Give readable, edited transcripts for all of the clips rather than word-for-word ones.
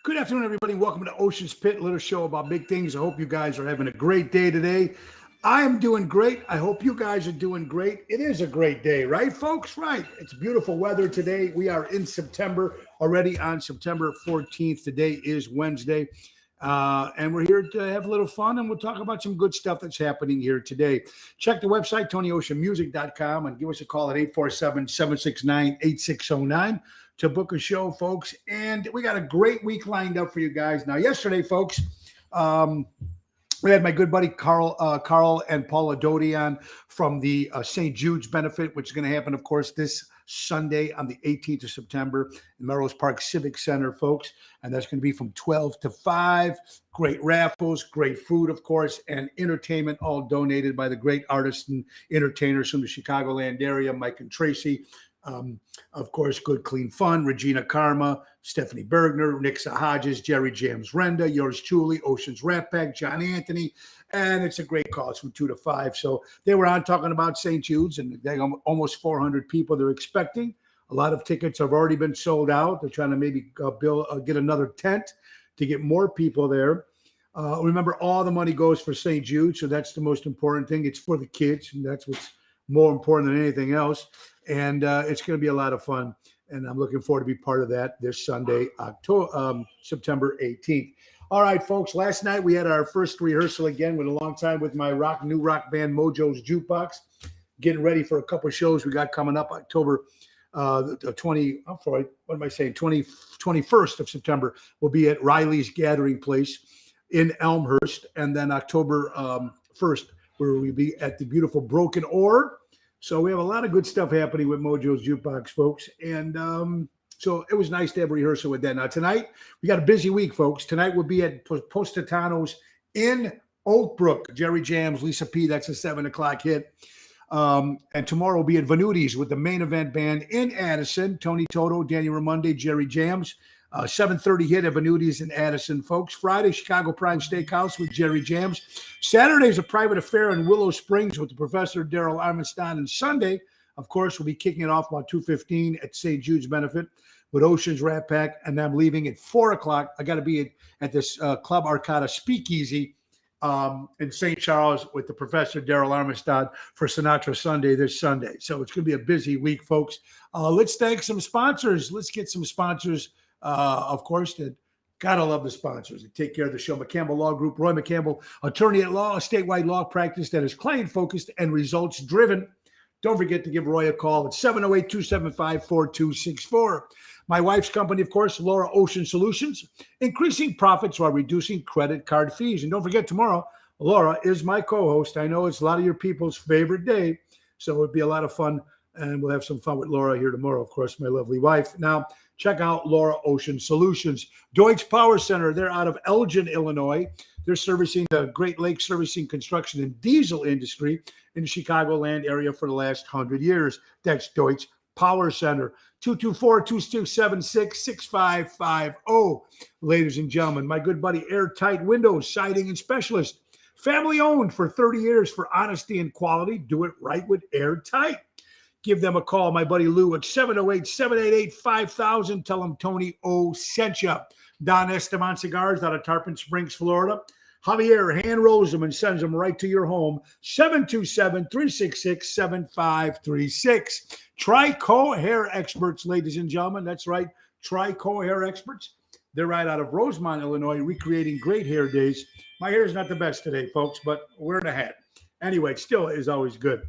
Good afternoon, everybody. Welcome to Ocean's Pit, a little show about big things. I hope you guys are having a great day today. I am doing great. I hope you guys are doing great. It is a great day, right, folks? Right. It's beautiful weather today. We are in September, already on September 14th. Today is Wednesday. And we're here to have a little fun, and we'll talk about some good stuff that's happening here today. Check the website, TonyOceanMusic.com, and give us a call at 847-769-8609 to book a show, folks. And we got a great week lined up for you guys. Now, yesterday, folks, we had my good buddy Carl and Paula Doty on from the St. Jude's benefit, which is going to happen, of course, this Sunday on the 18th of September in Melrose Park Civic Center, folks. And that's going to be from 12 to 5. Great raffles, great food, of course, and entertainment, all donated by the great artists and entertainers from the Chicagoland area, Mike and Tracy. Of course, Good Clean Fun, Regina Karma, Stephanie Bergner, Nixa Hodges, Jerry James Renda, yours truly, Ocean's Rat Pack, John Anthony, and it's a great cause from 2 to 5. So they were on talking about St. Jude's, and they got almost 400 people they're expecting. A lot of tickets have already been sold out. They're trying to maybe get another tent to get more people there. Remember, all the money goes for St. Jude, so that's the most important thing. It's for the kids, and that's what's more important than anything else. And it's going to be a lot of fun, and I'm looking forward to be part of that this Sunday, September 18th. All right, folks, last night we had our first rehearsal again with a long time with my new rock band Mojo's Jukebox, getting ready for a couple of shows we got coming up October the 21st of September. We'll be at Riley's Gathering Place in Elmhurst, and then October 1st, where we'll be at the beautiful Broken Oar. So we have a lot of good stuff happening with Mojo's Jukebox, folks. And so it was nice to have a rehearsal with that. Now, tonight, we got a busy week, folks. Tonight we'll be at Positano's in Oak Brook. Jerry Jams, Lisa P., that's a 7 o'clock hit. And tomorrow we'll be at Venuti's with the main event band in Addison. Tony Toto, Danny Raimondi, Jerry Jams. 7:30 hit at Venuti's in Addison, folks. Friday, Chicago Prime Steakhouse with Jerry Jams. Saturday is a private affair in Willow Springs with the Professor Daryl Armiston. And Sunday, of course, we'll be kicking it off about 2:15 at St. Jude's benefit with Ocean's Rat Pack. And I'm leaving at 4 o'clock. I got to be at this Club Arcada Speakeasy in St. Charles with the Professor Daryl Armiston for Sinatra Sunday this Sunday. So it's going to be a busy week, folks. Let's thank some sponsors. Let's get some sponsors. Of course, that gotta love the sponsors that take care of the show. McCampbell Law Group, Roy McCampbell, attorney at law, a statewide law practice that is client-focused and results-driven. Don't forget to give Roy a call at 708-275-4264. My wife's company, of course, Laura Ocean Solutions, increasing profits while reducing credit card fees. And don't forget, tomorrow, Laura is my co-host. I know it's a lot of your people's favorite day, so it'd be a lot of fun, and we'll have some fun with Laura here tomorrow, of course, my lovely wife. Now, check out Laura Ocean Solutions. Deutsch Power Center, they're out of Elgin, Illinois. They're servicing the Great Lakes servicing construction and diesel industry in the Chicagoland area for the last 100 years. That's Deutsch Power Center. 224-276-6550. Ladies and gentlemen, my good buddy Airtight Windows, Siding and Specialist. Family owned for 30 years for honesty and quality. Do it right with Airtight. Give them a call, my buddy Lou, at 708-788-5000. Tell them Tony O sent you. Don Esteban Cigars out of Tarpon Springs, Florida. Javier hand rolls them and sends them right to your home. 727-366-7536. Trico Hair Experts, ladies and gentlemen. That's right, Trico Hair Experts. They're right out of Rosemont, Illinois, recreating great hair days. My hair is not the best today, folks, but we're in a hat. Anyway, it still is always good.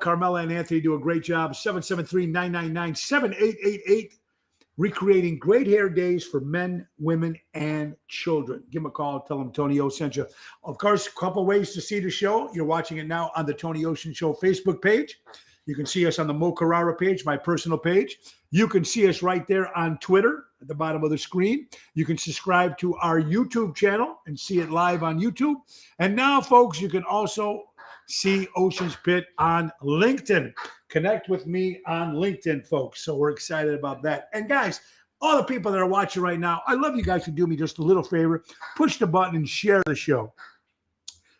Carmela and Anthony do a great job. 773-999-7888. Recreating great hair days for men, women, and children. Give them a call. Tell them Tony O sent you. Of course, a couple ways to see the show. You're watching it now on the Tony Ocean Show Facebook page. You can see us on the Mo Carrara page, my personal page. You can see us right there on Twitter at the bottom of the screen. You can subscribe to our YouTube channel and see it live on YouTube. And now, folks, you can also see Ocean's Pit on LinkedIn. Connect with me on LinkedIn, folks. So we're excited about that. And guys, all the people that are watching right now, I love you guys to do me just a little favor. Push the button and share the show.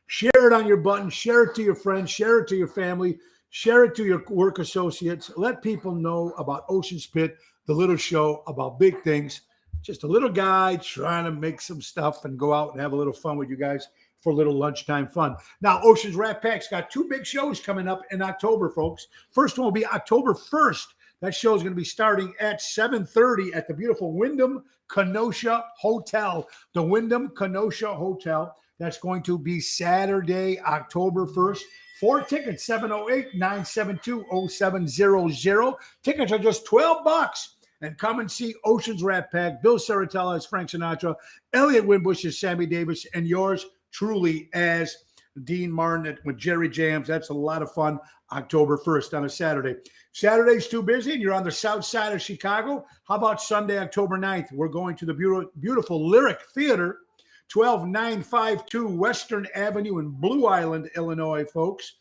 Share it on your button. Share it to your friends. Share it to your family. Share it to your work associates. Let people know about Ocean's Pit, the little show about big things. Just a little guy trying to make some stuff and go out and have a little fun with you guys for a little lunchtime fun. Now, Ocean's Rat Pack's got two big shows coming up in October, folks. First one will be October 1st. That show is going to be starting at 7:30 at the beautiful Wyndham Kenosha Hotel. The Wyndham Kenosha Hotel. That's going to be Saturday, October 1st. For tickets, 708-972-0700. Tickets are just $12. And come and see Ocean's Rat Pack, Bill Saratella as Frank Sinatra, Elliot Winbush as Sammy Davis, and yours truly as Dean Martin with Jerry Jams. That's a lot of fun. October 1st on a Saturday. Saturday's too busy and you're on the south side of Chicago. How about Sunday, October 9th? We're going to the beautiful Lyric Theater, 12952 Western Avenue in Blue Island, Illinois, folks.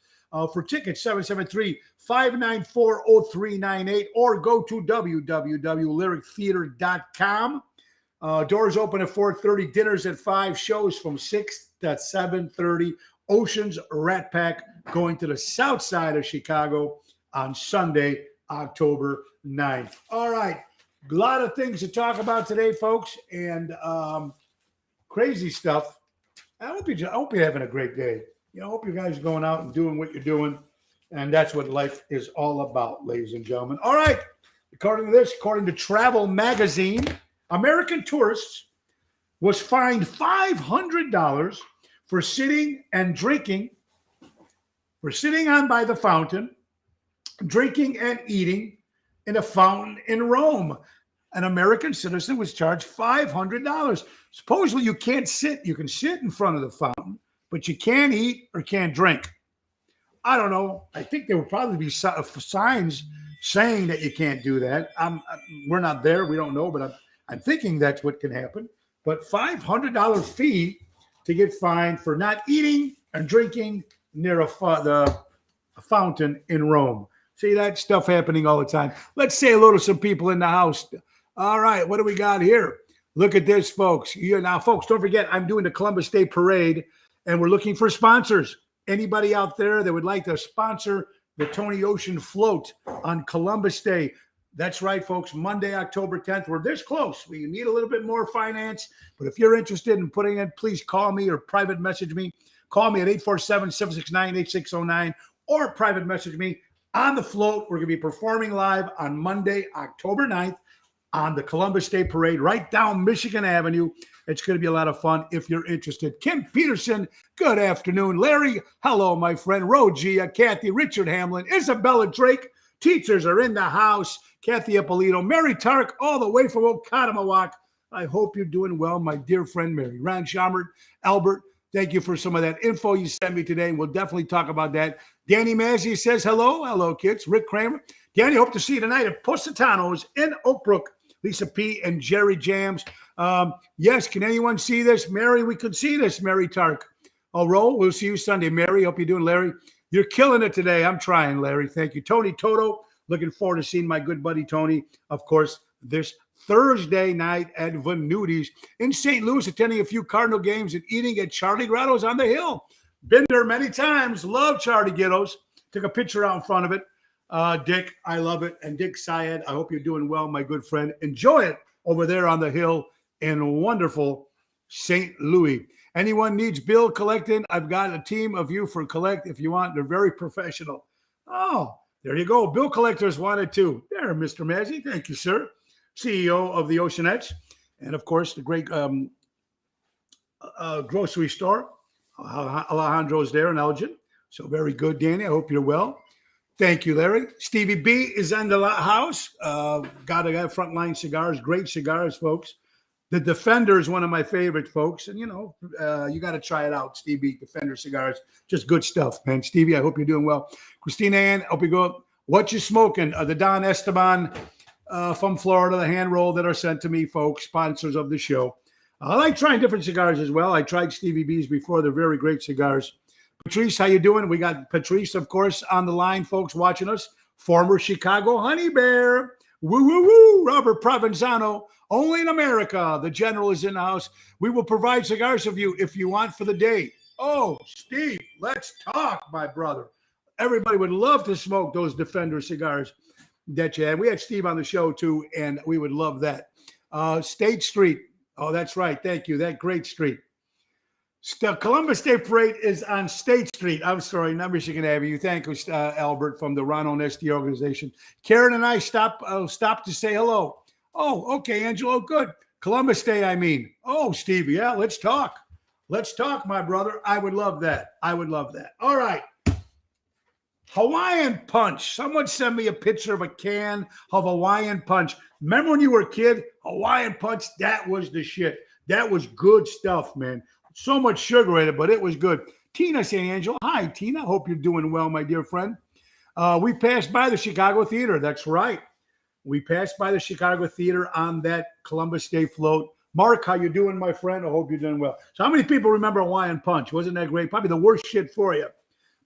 For tickets, 773-594-0398 or go to www.lyrictheater.com. Doors open at 4:30, dinners at 5, shows from 6 to 7:30. Ocean's Rat Pack going to the south side of Chicago on Sunday, October 9th. All right, a lot of things to talk about today, folks, and crazy stuff. I hope you're having a great day. I hope you guys are going out and doing what you're doing, and that's what life is all about, ladies and gentlemen. All right, according to Travel Magazine, American tourists was fined $500 for sitting and drinking, for sitting on by the fountain, drinking and eating in a fountain in Rome. An American citizen was charged $500. Supposedly you can't sit. You can sit in front of the fountain, but you can't eat or can't drink. I don't know. I think there would probably be signs saying that you can't do that. We're not there. We don't know, but I'm thinking that's what can happen. But $500 fee to get fined for not eating and drinking near the fountain in Rome. See that stuff happening all the time. Let's say hello to some people in the house. All right, what do we got here? Look at this, folks. Now, folks, don't forget, I'm doing the Columbus Day Parade, and we're looking for sponsors. Anybody out there that would like to sponsor the Tony Ocean Float on Columbus Day? That's right, folks. Monday, October 10th. We're this close. We need a little bit more finance, but if you're interested in putting in, please call me or private message me. Call me at 847-769-8609 or private message me on the float. We're going to be performing live on Monday, October 9th on the Columbus Day Parade right down Michigan Avenue. It's going to be a lot of fun if you're interested. Kim Peterson, good afternoon. Larry, hello, my friend. Rogia, Kathy, Richard Hamlin, Isabella Drake. Teachers are in the house. Kathy Ippolito, Mary Tark, all the way from Oconomowoc. I hope you're doing well, my dear friend Mary. Ron Schammert, Albert, thank you for some of that info you sent me today. We'll definitely talk about that. Danny Mazzi says hello. Hello, kids. Rick Kramer. Danny, hope to see you tonight at Positano's in Oak Brook. Lisa P. and Jerry Jams. Yes, can anyone see this? Mary, we could see this, Mary Tark. I'll roll. We'll see you Sunday. Mary, hope you're doing, Larry. You're killing it today. I'm trying, Larry. Thank you. Tony Toto, looking forward to seeing my good buddy Tony, of course, this Thursday night at Venuti's in St. Louis, attending a few Cardinal games and eating at Charlie Grotto's on the Hill. Been there many times. Love Charlie Ghettos. Took a picture out in front of it. Dick, I love it. And Dick Syed, I hope you're doing well, my good friend. Enjoy it over there on the Hill in wonderful St. Louis. Anyone needs bill collecting, I've got a team of you for collect if you want. They're very professional. Oh, there you go. Bill collectors wanted to. There, Mr. Mazzi. Thank you, sir. CEO of the Oceanettes. And, of course, the great grocery store. Alejandro's there in Elgin. So very good, Danny. I hope you're well. Thank you, Larry. Stevie B is in the house. Got a Frontline Cigars. Great cigars, folks. The Defender is one of my favorite, folks. And, you got to try it out, Stevie. Defender cigars. Just good stuff, man. Stevie, I hope you're doing well. Christina Ann, hope you go. What you smoking? The Don Esteban from Florida, the hand roll that are sent to me, folks, sponsors of the show. I like trying different cigars as well. I tried Stevie B's before. They're very great cigars. Patrice, how you doing? We got Patrice, of course, on the line, folks, watching us. Former Chicago Honey Bear. Woo, woo, woo. Robert Provenzano. Only in America. The General is in the house. We will provide cigars of you if you want for the day. Oh, Steve, let's talk, my brother. Everybody would love to smoke those Defender cigars that you had. We had Steve on the show, too, and we would love that. State Street. Oh, that's right. Thank you. That great street. Columbus Day Parade is on State Street. I'm sorry, not Michigan Avenue. Thank you, Albert, from the Ron Onesti organization. Karen and I stop to say hello. Oh, okay, Angelo, good. Columbus Day, I mean. Oh, Steve, yeah, let's talk. Let's talk, my brother. I would love that. I would love that. All right. Hawaiian Punch. Someone sent me a picture of a can of Hawaiian Punch. Remember when you were a kid? Hawaiian Punch, that was the shit. That was good stuff, man. So much sugar in it, but it was good. Tina San Angelo. Hi, Tina. Hope you're doing well, my dear friend. We passed by the Chicago Theater. That's right. We passed by the Chicago Theater on that Columbus Day float. Mark, how you doing, my friend? I hope you're doing well. So how many people remember Hawaiian Punch? Wasn't that great? Probably the worst shit for you.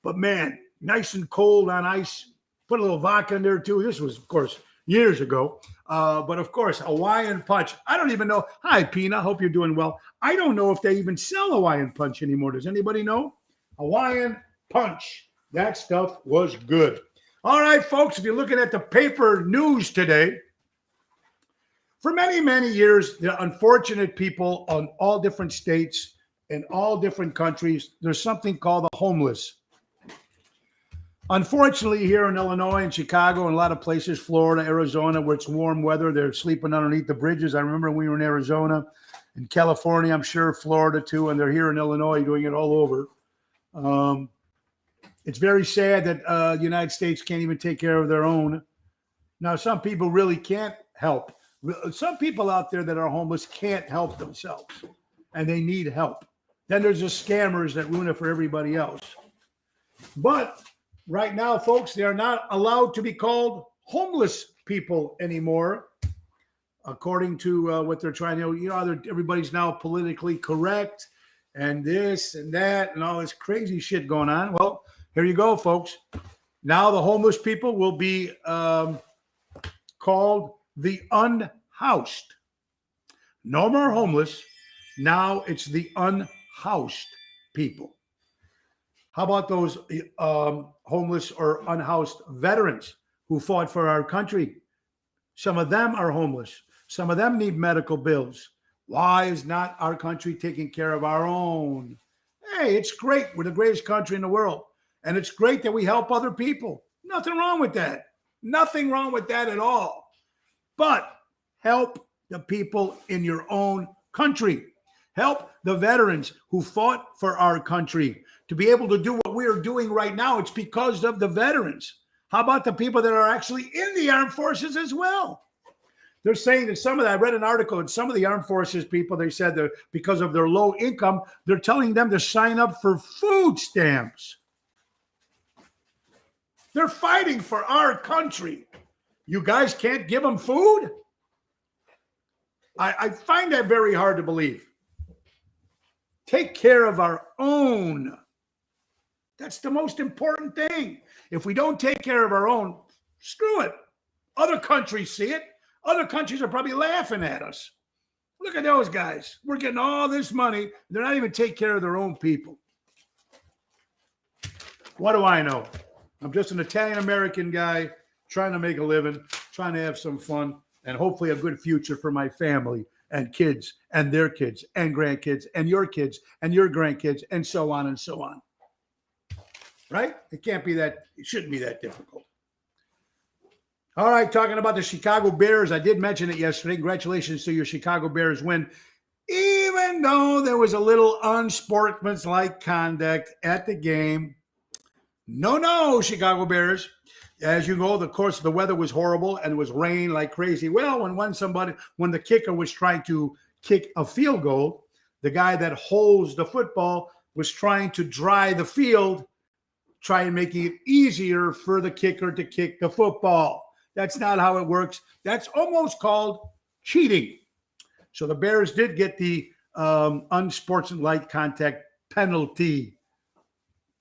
But, man, nice and cold on ice. Put a little vodka in there, too. This was, of course, years ago. But, of course, Hawaiian Punch. I don't even know. Hi, Pina. Hope you're doing well. I don't know if they even sell Hawaiian Punch anymore. Does anybody know? Hawaiian Punch. That stuff was good. All right, folks, if you're looking at the paper news today, for many, many years, the unfortunate people on all different states and all different countries, there's something called the homeless. Unfortunately, here in Illinois and Chicago and a lot of places, Florida, Arizona, where it's warm weather, they're sleeping underneath the bridges. I remember we were in Arizona, in California, I'm sure Florida too, and they're here in Illinois doing it all over. It's very sad that the United States can't even take care of their own. Now, some people really can't help. Some people out there that are homeless can't help themselves, and they need help. Then there's the scammers that ruin it for everybody else. But right now, folks, they are not allowed to be called homeless people anymore, according to what they're trying to, everybody's now politically correct and this and that and all this crazy shit going on. Well, here you go, folks. Now the homeless people will be called the unhoused. No more homeless. Now it's the unhoused people. How about those homeless or unhoused veterans who fought for our country? Some of them are homeless. Some of them need medical bills. Why is not our country taking care of our own? Hey, it's great. We're the greatest country in the world. And it's great that we help other people. Nothing wrong with that. Nothing wrong with that at all. But help the people in your own country. Help the veterans who fought for our country to be able to do what we are doing right now. It's because of the veterans. How about the people that are actually in the armed forces as well? They're saying that some of that, I read an article, and some of the armed forces people, they said that because of their low income, they're telling them to sign up for food stamps. They're fighting for our country. You guys can't give them food? I find that very hard to believe. Take care of our own. That's the most important thing. If we don't take care of our own, screw it. Other countries see it. Other countries are probably laughing at us. Look at those guys. We're getting all this money. They're not even taking care of their own people. What do I know? I'm just an Italian-American guy trying to make a living, trying to have some fun, and hopefully a good future for my family and kids and their kids and grandkids and your grandkids and so on and so on. Right? It shouldn't be that difficult. All right, talking about the Chicago Bears. I did mention it yesterday. Congratulations to your Chicago Bears win. Even though there was a little unsportsmanlike conduct at the game. No, Chicago Bears. As you know, of course, the weather was horrible and it was rain like crazy. Well, when the kicker was trying to kick a field goal, the guy that holds the football was trying to dry the field, trying making it easier for the kicker to kick the football. That's not how it works. That's almost called cheating. So the Bears did get the unsportsmanlike contact penalty.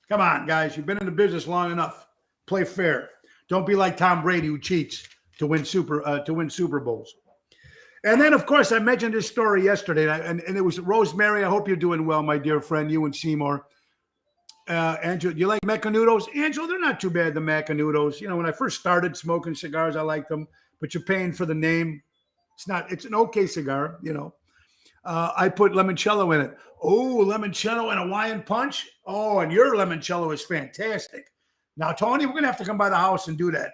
Come on, guys. You've been in the business long enough. Play fair. Don't be like Tom Brady who cheats to win Super Bowls. And then, of course, I mentioned this story yesterday, and it was Rosemary. I hope you're doing well, my dear friend, you and Seymour. Angela, do you like Macanudos? Angela, they're not too bad, the Macanudos. You know, when I first started smoking cigars, I liked them, but you're paying for the name. It's not. It's an okay cigar, you know. I put limoncello in it. Oh, limoncello and Hawaiian Punch. Oh, and your limoncello is fantastic. Now, Tony, we're going to have to come by the house and do that.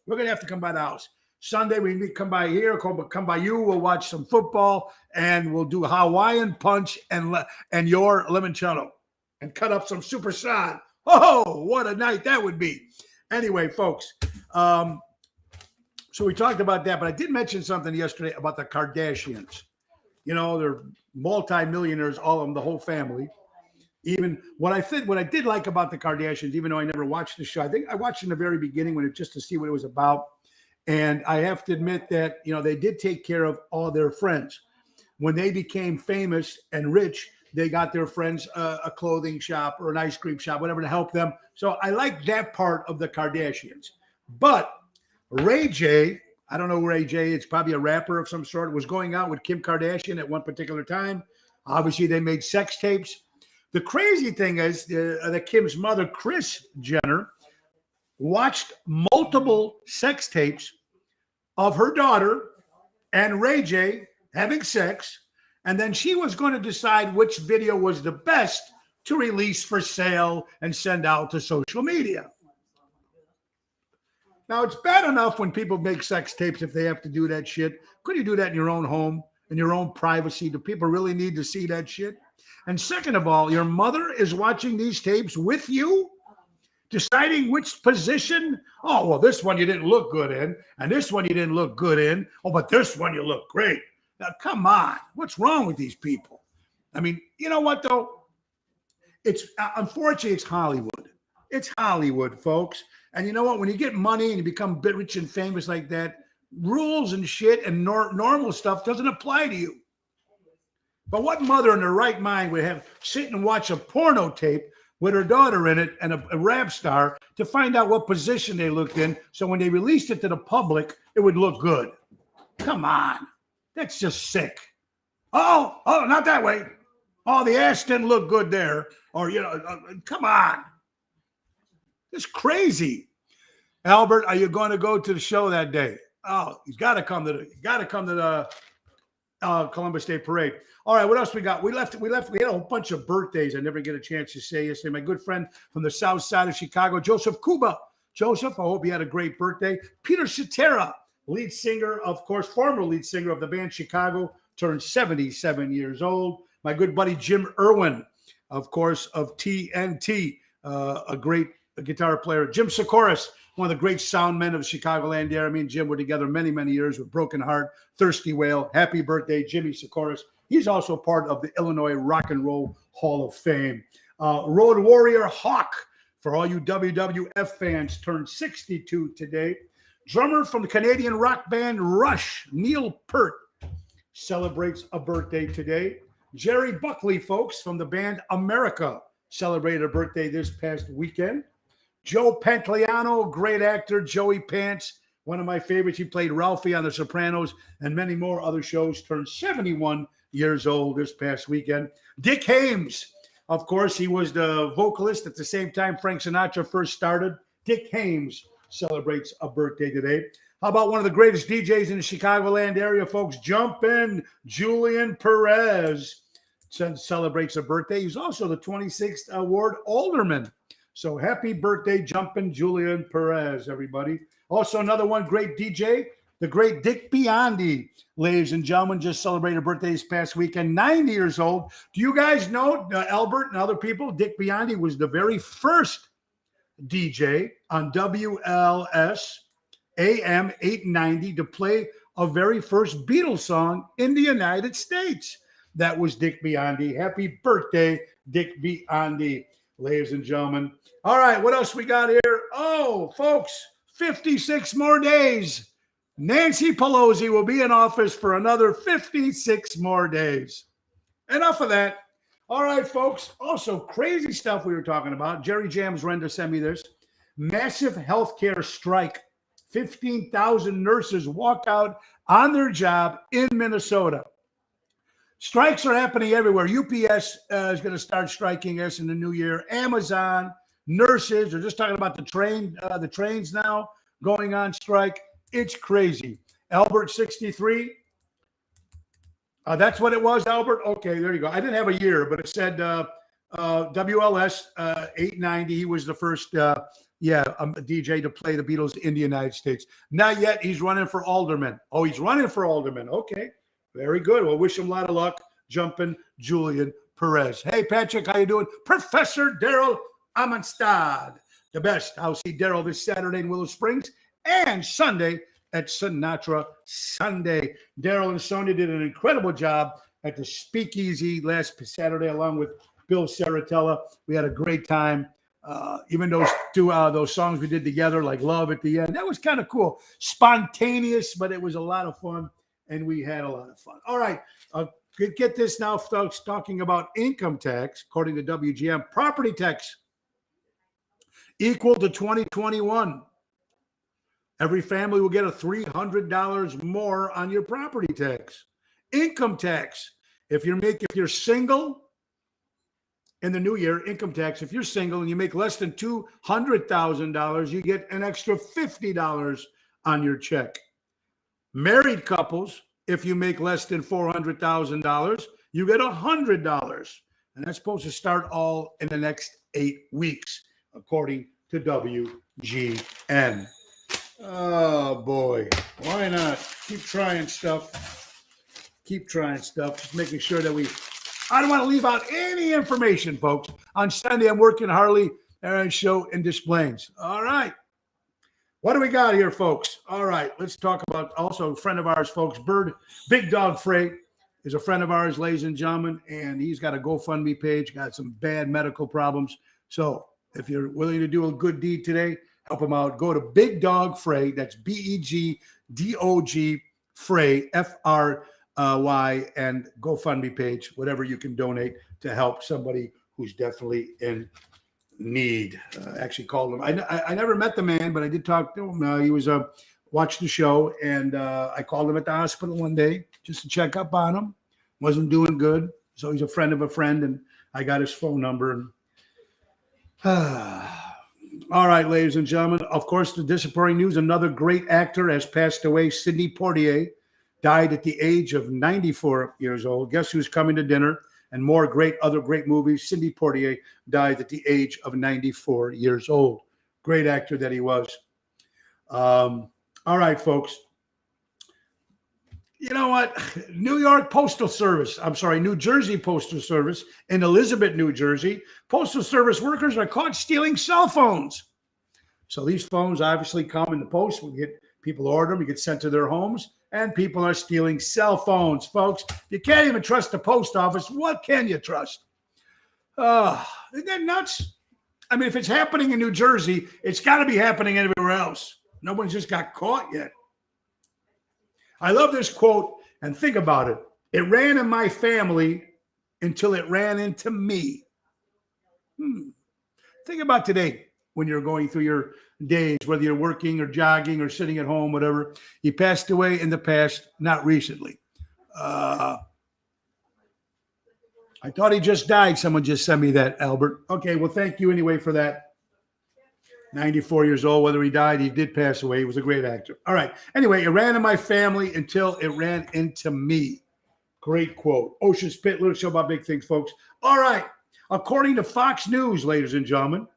We're going to have to come by the house. Sunday, we need to come by here, come by you. We'll watch some football, and we'll do Hawaiian Punch and your limoncello and cut up some super sod. Oh, what a night that would be. Anyway, folks, so we talked about that, but I did mention something yesterday about the Kardashians. You know, they're multi-millionaires, all of them, the whole family. Even what I did like about the Kardashians, even though I never watched the show, I think I watched in the very beginning just to see what it was about. And I have to admit that, you know, they did take care of all their friends. When they became famous and rich, they got their friends a clothing shop or an ice cream shop, whatever, to help them. So I like that part of the Kardashians. But Ray J, I don't know Ray J, it's probably a rapper of some sort, was going out with Kim Kardashian at one particular time. Obviously, they made sex tapes. The crazy thing is that Kim's mother, Kris Jenner, watched multiple sex tapes of her daughter and Ray J having sex, and then she was going to decide which video was the best to release for sale and send out to social media. Now, it's bad enough when people make sex tapes if they have to do that shit. Could you do that in your own home, in your own privacy? Do people really need to see that shit? And second of all, your mother is watching these tapes with you, deciding which position. Oh, well, this one you didn't look good in, and this one you didn't look good in. Oh, but this one you look great. Now, come on. What's wrong with these people? I mean, you know what, though? It's unfortunately, it's Hollywood. It's Hollywood, folks. And you know what? When you get money and you become a bit rich and famous like that, rules and shit and normal stuff doesn't apply to you. But what mother in her right mind would have sit and watch a porno tape with her daughter in it and a rap star to find out what position they looked in, so when they released it to the public, it would look good? Come on. That's just sick. Oh, not that way. Oh, the ass didn't look good there. Or, you know, come on. It's crazy. Albert, are you going to go to the show that day? Oh, you got to come to the Columbus Day Parade. All right, what else we got? We had a whole bunch of birthdays I never get a chance to say yesterday. My good friend from the south side of Chicago, Joseph Cuba. Joseph, I hope you had a great birthday. Peter Cetera, lead singer, of course, former lead singer of the band Chicago, turned 77 years old. My good buddy Jim Irwin, of course, of TNT, a great guitar player. Jim Sikoris, one of the great sound men of Chicagoland era. Me and Jim were together many, many years with Broken Heart, Thirsty Whale. Happy birthday, Jimmy Sikoris. He's also part of the Illinois Rock and Roll Hall of Fame. Road Warrior Hawk, for all you WWF fans, turned 62 today. Drummer from the Canadian rock band Rush, Neil Peart, celebrates a birthday today. Jerry Buckley, folks, from the band America, celebrated a birthday this past weekend. Joe Pantoliano, great actor. Joey Pants, one of my favorites. He played Ralphie on The Sopranos and many more other shows, turned 71 years old this past weekend. Dick Haymes, of course, he was the vocalist at the same time Frank Sinatra first started. Dick Haymes celebrates a birthday today. How about one of the greatest DJs in the Chicagoland area, folks? Jumpin' Julian Perez celebrates a birthday. He's also the 26th Ward Alderman. So happy birthday, Jumpin' Julian Perez, everybody. Also another one, great DJ, the great Dick Biondi, ladies and gentlemen, just celebrated a birthday this past weekend, 90 years old. Do you guys know, Albert and other people, Dick Biondi was the very first DJ on WLS AM 890 to play a very first Beatles song in the United States. That was Dick Biondi. Happy birthday, Dick Biondi, ladies and gentlemen. All right, what else we got here? Oh, folks, 56 more days. Nancy Pelosi will be in office for another 56 more days. Enough of that. All right, folks. Also, crazy stuff we were talking about. Jerry Jams Render sent me this. Massive healthcare strike. 15,000 nurses walk out on their job in Minnesota. Strikes are happening everywhere. UPS is going to start striking us in the new year. Amazon, nurses, they're just talking about the trains now going on strike. It's crazy. Albert, 63, That's what it was, Albert? Okay, there you go. I didn't have a year, but it said WLS 890. He was the first DJ to play the Beatles in the United States. Not yet. He's running for alderman. Oh, he's running for alderman. Okay, very good. Well, wish him a lot of luck. Jumping Julian Perez. Hey, Patrick, how you doing? Professor Daryl Amistad. The best. I'll see Daryl this Saturday in Willow Springs and Sunday at Sinatra Sunday. Daryl and Sonia did an incredible job at the Speakeasy last Saturday along with Bill Saratella. We had a great time. Even those songs we did together, like Love at the End, that was kind of cool. Spontaneous, but it was a lot of fun, and we had a lot of fun. All right. Get this now, folks, talking about income tax, according to WGM. Property tax equal to 2021. Every family will get a $300 more on your property tax. Income tax. If you're single in the new year, income tax, if you're single and you make less than $200,000, you get an extra $50 on your check. Married couples, if you make less than $400,000, you get $100. And that's supposed to start all in the next 8 weeks, according to WGN. Oh, boy. Why not? Keep trying stuff. Just making sure that I don't want to leave out any information, folks. On Sunday, I'm working Harley Aaron Show in Des Plaines. All right. What do we got here, folks? All right. Let's talk about also a friend of ours, folks. Big Dog Freight is a friend of ours, ladies and gentlemen, and he's got a GoFundMe page, got some bad medical problems. So if you're willing to do a good deed today, help him out. Go to Big Dog Freight. That's BEGDOG Freight, FRY, and GoFundMe page, whatever you can donate to help somebody who's definitely in need. Actually called him. I never met the man, but I did talk to him. He was watched the show, and I called him at the hospital one day just to check up on him. Wasn't doing good, so he's a friend of a friend, and I got his phone number. And all right, ladies and gentlemen. Of course, the disappointing news: another great actor has passed away. Sidney Poitier died at the age of 94 years old. Guess who's coming to dinner? And more other great movies. Sidney Poitier died at the age of 94 years old. Great actor that he was. All right, folks. You know what? New Jersey Postal Service in Elizabeth, New Jersey. Postal Service workers are caught stealing cell phones. So these phones obviously come in the post. We get people order them. You get sent to their homes. And people are stealing cell phones, folks. You can't even trust the post office. What can you trust? Isn't that nuts? I mean, if it's happening in New Jersey, it's got to be happening everywhere else. No one's just got caught yet. I love this quote, and think about it. It ran in my family until it ran into me. Think about today when you're going through your days, whether you're working or jogging or sitting at home, whatever. He passed away in the past, not recently. I thought he just died. Someone just sent me that, Albert. Okay, well, thank you anyway for that. 94 years old, whether he died, he did pass away. He was a great actor. All right. Anyway, it ran in my family until it ran into me. Great quote. Ocean Spit, little show about big things, folks. All right. According to Fox News, ladies and gentlemen,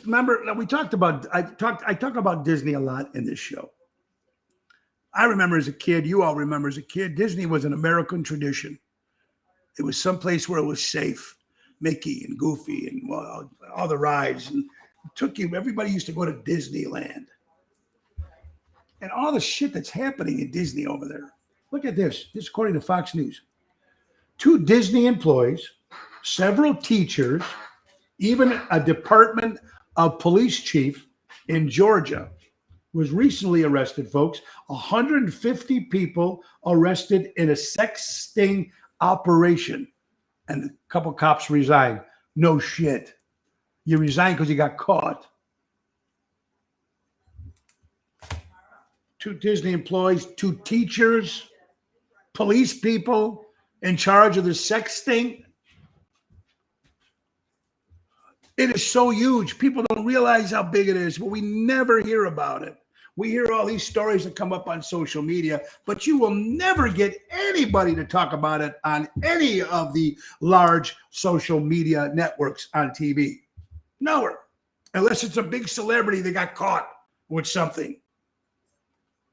remember we talked about I talk about Disney a lot in this show. I remember as a kid, you all remember as a kid, Disney was an American tradition. It was someplace where it was safe. Mickey and Goofy and all the rides, and everybody used to go to Disneyland. And all the shit that's happening in Disney over there. Look at this. This is according to Fox News. 2 Disney employees, several teachers, even a Department of Police chief in Georgia was recently arrested, folks. 150 people arrested in a sex sting operation. And a couple cops resigned. No shit. You resigned because you got caught. 2 Disney employees, 2 teachers, police people in charge of the sex sting. It is so huge. People don't realize how big it is, but we never hear about it. We hear all these stories that come up on social media, but you will never get anybody to talk about it on any of the large social media networks on TV. Nowhere. Unless it's a big celebrity that got caught with something.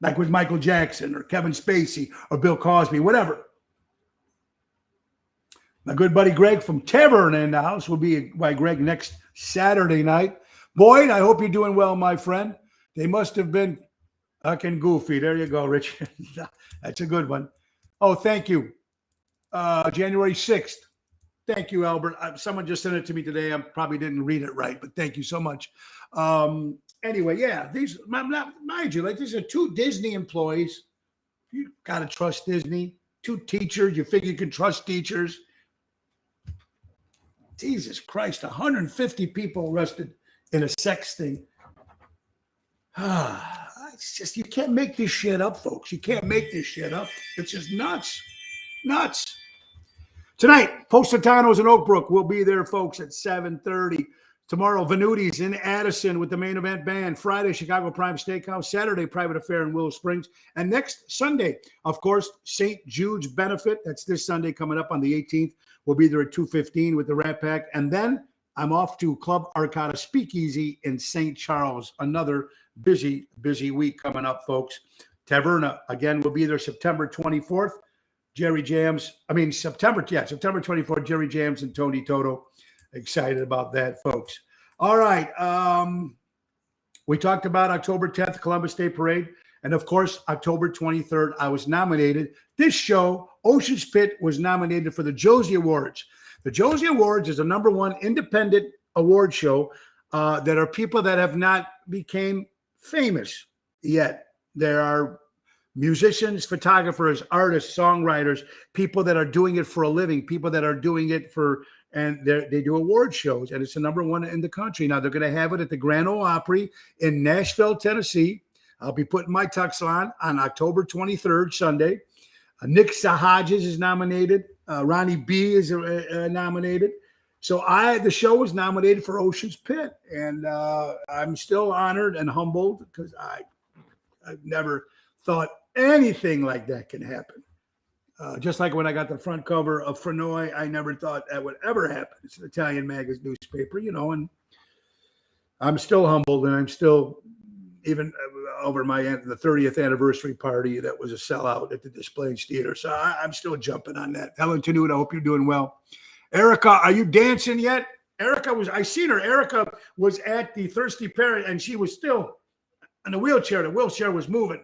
Like with Michael Jackson or Kevin Spacey or Bill Cosby, whatever. My good buddy Greg from Tavern in the house will be by Greg next Saturday night. Boyd, I hope you're doing well, my friend. They must have been fucking goofy. There you go, Rich. That's a good one. Oh, thank you. January 6th. Thank you, Albert. Someone just sent it to me today. I probably didn't read it right, but thank you so much. Anyway, yeah, mind you, like these are 2 Disney employees. You got to trust Disney. 2 teachers. You figure you can trust teachers. Jesus Christ, 150 people arrested in a sex thing. It's just, you can't make this shit up, folks. You can't make this shit up. It's just nuts. Nuts. Tonight, Postatanos in Oak Brook. We'll be there, folks, at 7:30. Tomorrow, Venuti's in Addison with the Main Event Band. Friday, Chicago Prime Steakhouse. Saturday, Private Affair in Willow Springs. And next Sunday, of course, St. Jude's Benefit. That's this Sunday coming up on the 18th. We'll be there at 2:15 with the Rat Pack. And then I'm off to Club Arcada Speakeasy in St. Charles. Another busy, busy week coming up, folks. Taverna, again, will be there September 24th. September 24th, Jerry Jams and Tony Toto. Excited about that, folks. All right. We talked about October 10th, Columbus Day Parade. And, of course, October 23rd, I was nominated. This show, Ocean's Pit, was nominated for the Josie Awards. The Josie Awards is a #1 independent award show that are people that have not became famous yet. There are musicians, photographers, artists, songwriters, people that are doing it for a living, people that are doing it for, and they do award shows, and it's the #1 in the country. Now, they're going to have it at the Grand Ole Opry in Nashville, Tennessee. I'll be putting my tux on October 23rd, Sunday. Nick Sahajas is nominated. Ronnie B is nominated. So the show was nominated for Ocean's Pit, and I'm still honored and humbled because I've never thought anything like that can happen. Just like when I got the front cover of Frenoy, I never thought that would ever happen. It's an Italian magazine newspaper, and I'm still humbled, and I'm still, even over the 30th anniversary party that was a sellout at the Displays Theater. So I'm still jumping on that. Helen Tenuta, I hope you're doing well. Erica, are you dancing yet? I seen her. Erica was at the Thirsty Parrot, and she was still in the wheelchair. The wheelchair was moving.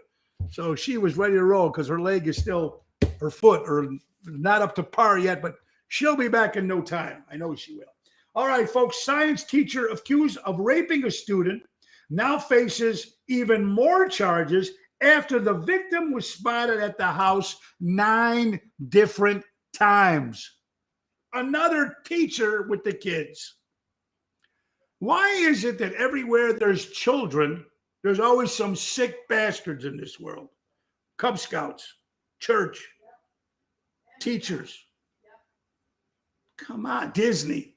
So she was ready to roll because her leg is still, her foot, or not up to par yet, but she'll be back in no time. I know she will. All right, folks. Science teacher accused of raping a student now faces even more charges after the victim was spotted at the house 9 different times. Another teacher with the kids. Why is it that everywhere there's children, there's always some sick bastards in this world? Cub Scouts, church, teachers. Come on, Disney.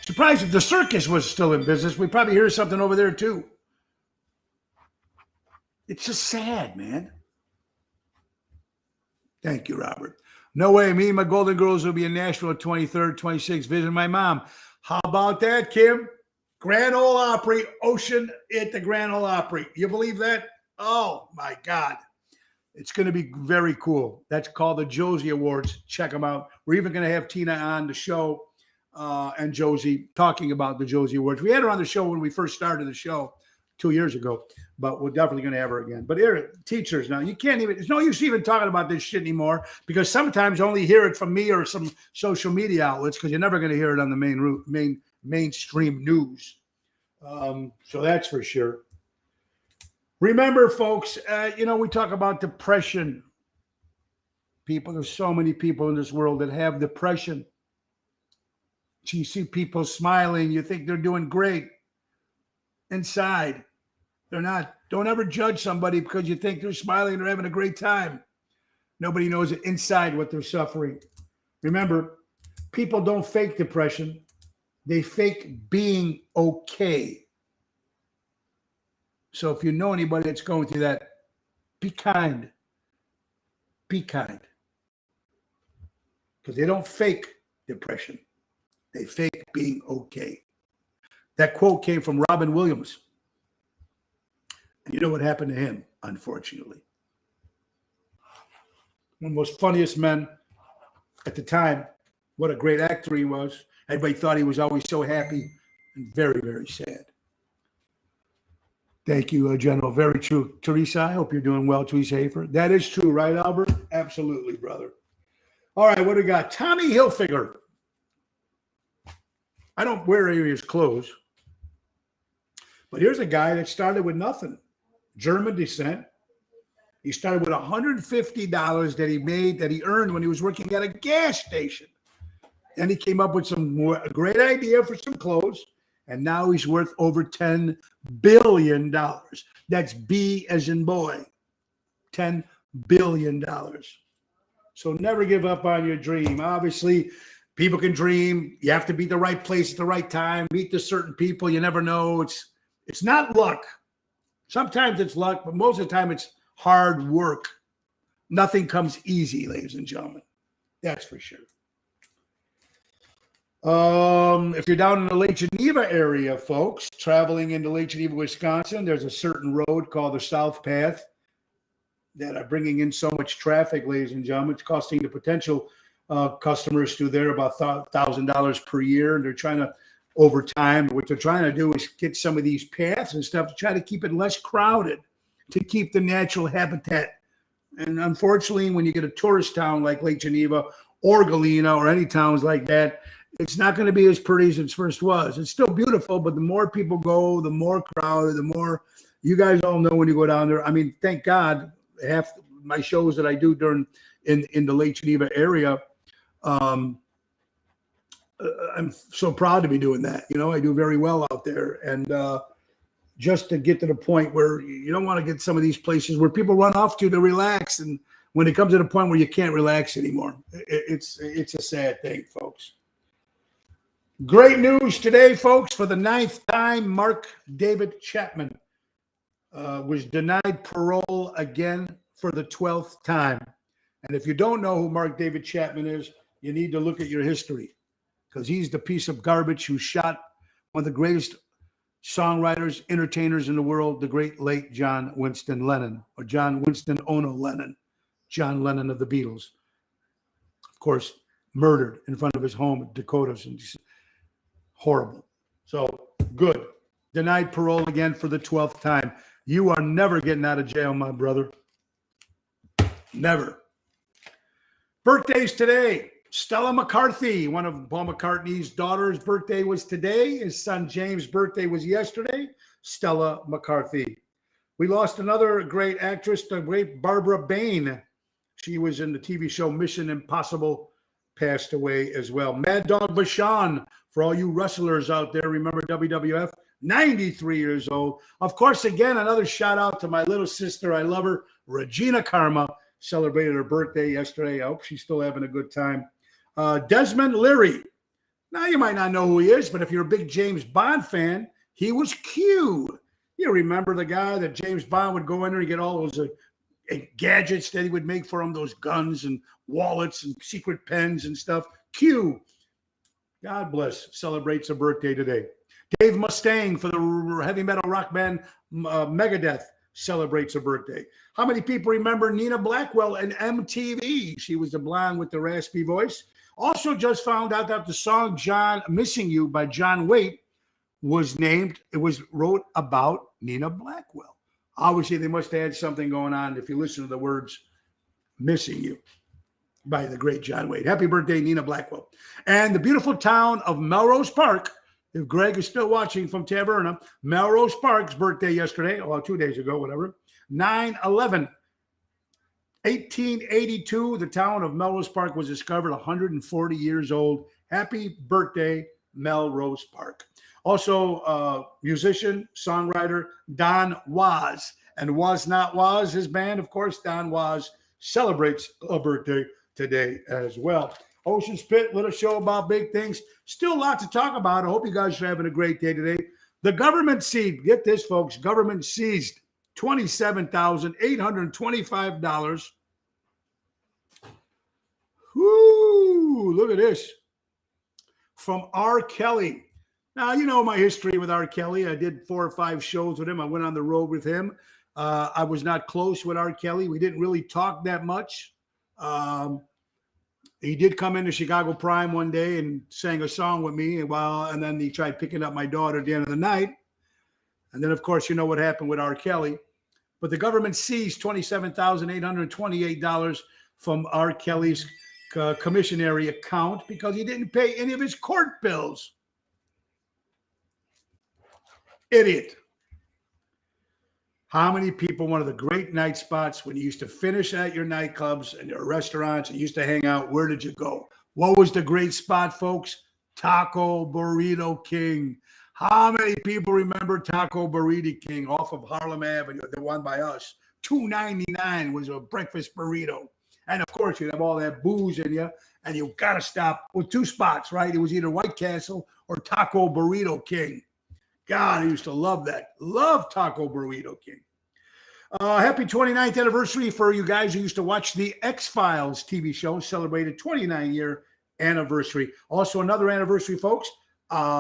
Surprised if the circus was still in business. We probably hear something over there too. It's just sad, man. Thank you, Robert. No way. Me and my Golden Girls will be in Nashville 23rd, 26th, visiting my mom. How about that, Kim? Grand Ole Opry, Ocean at the Grand Ole Opry. You believe that? Oh, my God. It's going to be very cool. That's called the Josie Awards. Check them out. We're even going to have Tina on the show and Josie talking about the Josie Awards. We had her on the show when we first started the show 2 years ago, but we're definitely going to have her again. But here, teachers, now you can't even, it's no use even talking about this shit anymore because sometimes you only hear it from me or some social media outlets because you're never going to hear it on the mainstream news. So that's for sure. Remember, folks, we talk about depression. There's so many people in this world that have depression. So you see people smiling, you think they're doing great. Inside, they're not. Don't ever judge somebody because you think they're smiling, they're having a great time. Nobody knows it inside what they're suffering. Remember, people don't fake depression. They fake being okay. So if you know anybody that's going through that, be kind. Be kind. Because they don't fake depression. They fake being okay. That quote came from Robin Williams. And you know what happened to him, unfortunately? One of the most funniest men at the time. What a great actor he was. Everybody thought he was always so happy and very, very sad. Thank you, General. Very true. Teresa, I hope you're doing well, Teresa Hafer. That is true, right, Albert? Absolutely, brother. All right, what do we got? Tommy Hilfiger. I don't wear any of his clothes. But here's a guy that started with nothing. German descent. He started with $150 that he earned when he was working at a gas station. And he came up with a great idea for some clothes. And now he's worth over $10 billion. That's B as in boy. $10 billion. So never give up on your dream. Obviously, people can dream. You have to be at the right place at the right time. Meet the certain people. You never know. It's not luck. Sometimes it's luck, but most of the time it's hard work. Nothing comes easy, ladies and gentlemen. That's for sure. If you're down in the Lake Geneva area, folks, traveling into Lake Geneva, Wisconsin, there's a certain road called the South Path that are bringing in so much traffic, ladies and gentlemen. It's costing the potential customers through there about $1,000 per year. And they're trying to, over time, what they're trying to do is get some of these paths and stuff to try to keep it less crowded, to keep the natural habitat. And unfortunately, when you get a tourist town like Lake Geneva or Galena or any towns like that, it's not going to be as pretty as it first was. It's still beautiful, but the more people go, the more crowded, the more you guys all know when you go down there. I mean, thank God, half my shows that I do in the Lake Geneva area, I'm so proud to be doing that. You know, I do very well out there. And just to get to the point where you don't want to get some of these places where people run off to relax. And when it comes to the point where you can't relax anymore, it's a sad thing, folks. Great news today, folks. For the 9th time, Mark David Chapman was denied parole again for the 12th time. And if you don't know who Mark David Chapman is, you need to look at your history, because he's the piece of garbage who shot one of the greatest songwriters, entertainers in the world, the great late John Winston Lennon, or John Winston Ono Lennon, John Lennon of the Beatles. Of course, murdered in front of his home in Dakotas. And horrible. So good. Denied parole again for the 12th time. You are never getting out of jail, my brother. Never. Birthdays today. Stella McCarthy, one of Paul McCartney's daughter's birthday was today. His son James' birthday was yesterday. Stella McCarthy. We lost another great actress, the great Barbara Bain. She was in the TV show Mission Impossible, passed away as well. Mad Dog Vachon, for all you wrestlers out there, remember WWF, 93 years old. Of course, again, another shout out to my little sister. I love her, Regina Karma, celebrated her birthday yesterday. I hope she's still having a good time. Desmond Leary. Now, you might not know who he is, but if you're a big James Bond fan, he was Q. You remember the guy that James Bond would go in there and get all those gadgets that he would make for him, those guns and wallets and secret pens and stuff. Q. God bless. Celebrates a birthday today. Dave Mustaine for the heavy metal rock band Megadeth celebrates a birthday. How many people remember Nina Blackwell and MTV? She was the blonde with the raspy voice. Also just found out that the song Missing You by John Waite was named, it was wrote about Nina Blackwell. Obviously, they must have had something going on if you listen to the words Missing You by the great John Waite. Happy birthday, Nina Blackwell. And the beautiful town of Melrose Park, if Greg is still watching from Taverna, Melrose Park's birthday yesterday, or 2 days ago, whatever, 9/11. 1882, the town of Melrose Park was discovered, 140 years old. Happy birthday, Melrose Park. Also, musician, songwriter, Don Was. And Was Not Was, his band, of course, Don Was celebrates a birthday today as well. Ocean's Pit, little show about big things. Still a lot to talk about. I hope you guys are having a great day today. The government seized, get this, folks, government seized $27,825. Whoo, look at this. From R. Kelly. Now, you know my history with R. Kelly. I did 4 or 5 shows with him. I went on the road with him. I was not close with R. Kelly. We didn't really talk that much. He did come into Chicago Prime one day and sang a song with me. And then he tried picking up my daughter at the end of the night. And then, of course, you know what happened with R. Kelly. But the government seized $27,828 from R. Kelly's commissary account because he didn't pay any of his court bills. Idiot. How many people, one of the great night spots when you used to finish at your nightclubs and your restaurants and used to hang out, where did you go? What was the great spot, folks? Taco Burrito King. How many people remember Taco Burrito King off of Harlem Avenue, the one by us? $2.99 was a breakfast burrito. And, of course, you'd have all that booze in you, and you got to stop with 2 spots, right? It was either White Castle or Taco Burrito King. God, I used to love that. Love Taco Burrito King. Happy 29th anniversary for you guys who used to watch the X-Files TV show. Celebrated 29-year anniversary. Also, another anniversary, folks.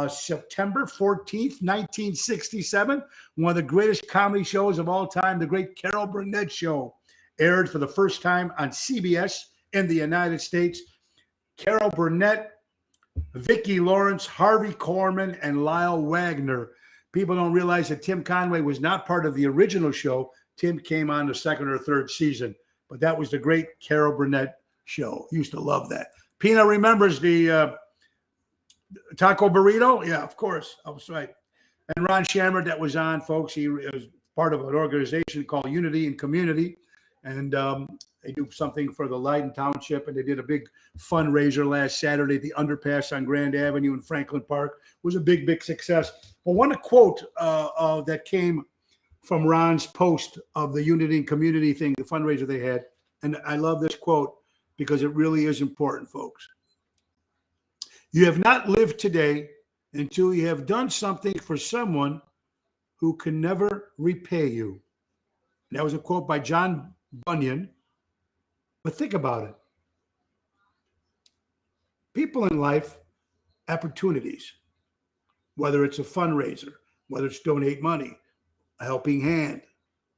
September 14th, 1967. One of the greatest comedy shows of all time, The Great Carol Burnett Show, aired for the first time on CBS in the United States. Carol Burnett, Vicki Lawrence, Harvey Korman, and Lyle Wagner. People don't realize that Tim Conway was not part of the original show. Tim came on the 2nd or 3rd season, but that was the Great Carol Burnett Show. Used to love that. Pina remembers the Taco Burrito. Yeah, of course. I was right. And Ron Shammer that was on, folks. He was part of an organization called Unity and Community. And they do something for the Leiden Township, and they did a big fundraiser last Saturday. The underpass on Grand Avenue in Franklin Park was a big, big success. But one quote that came from Ron's post of the Unity and Community thing, the fundraiser they had, and I love this quote because it really is important, folks. You have not lived today until you have done something for someone who can never repay you. And that was a quote by John Bunyan. But think about it. People in life, opportunities, whether it's a fundraiser, whether it's donate money, a helping hand,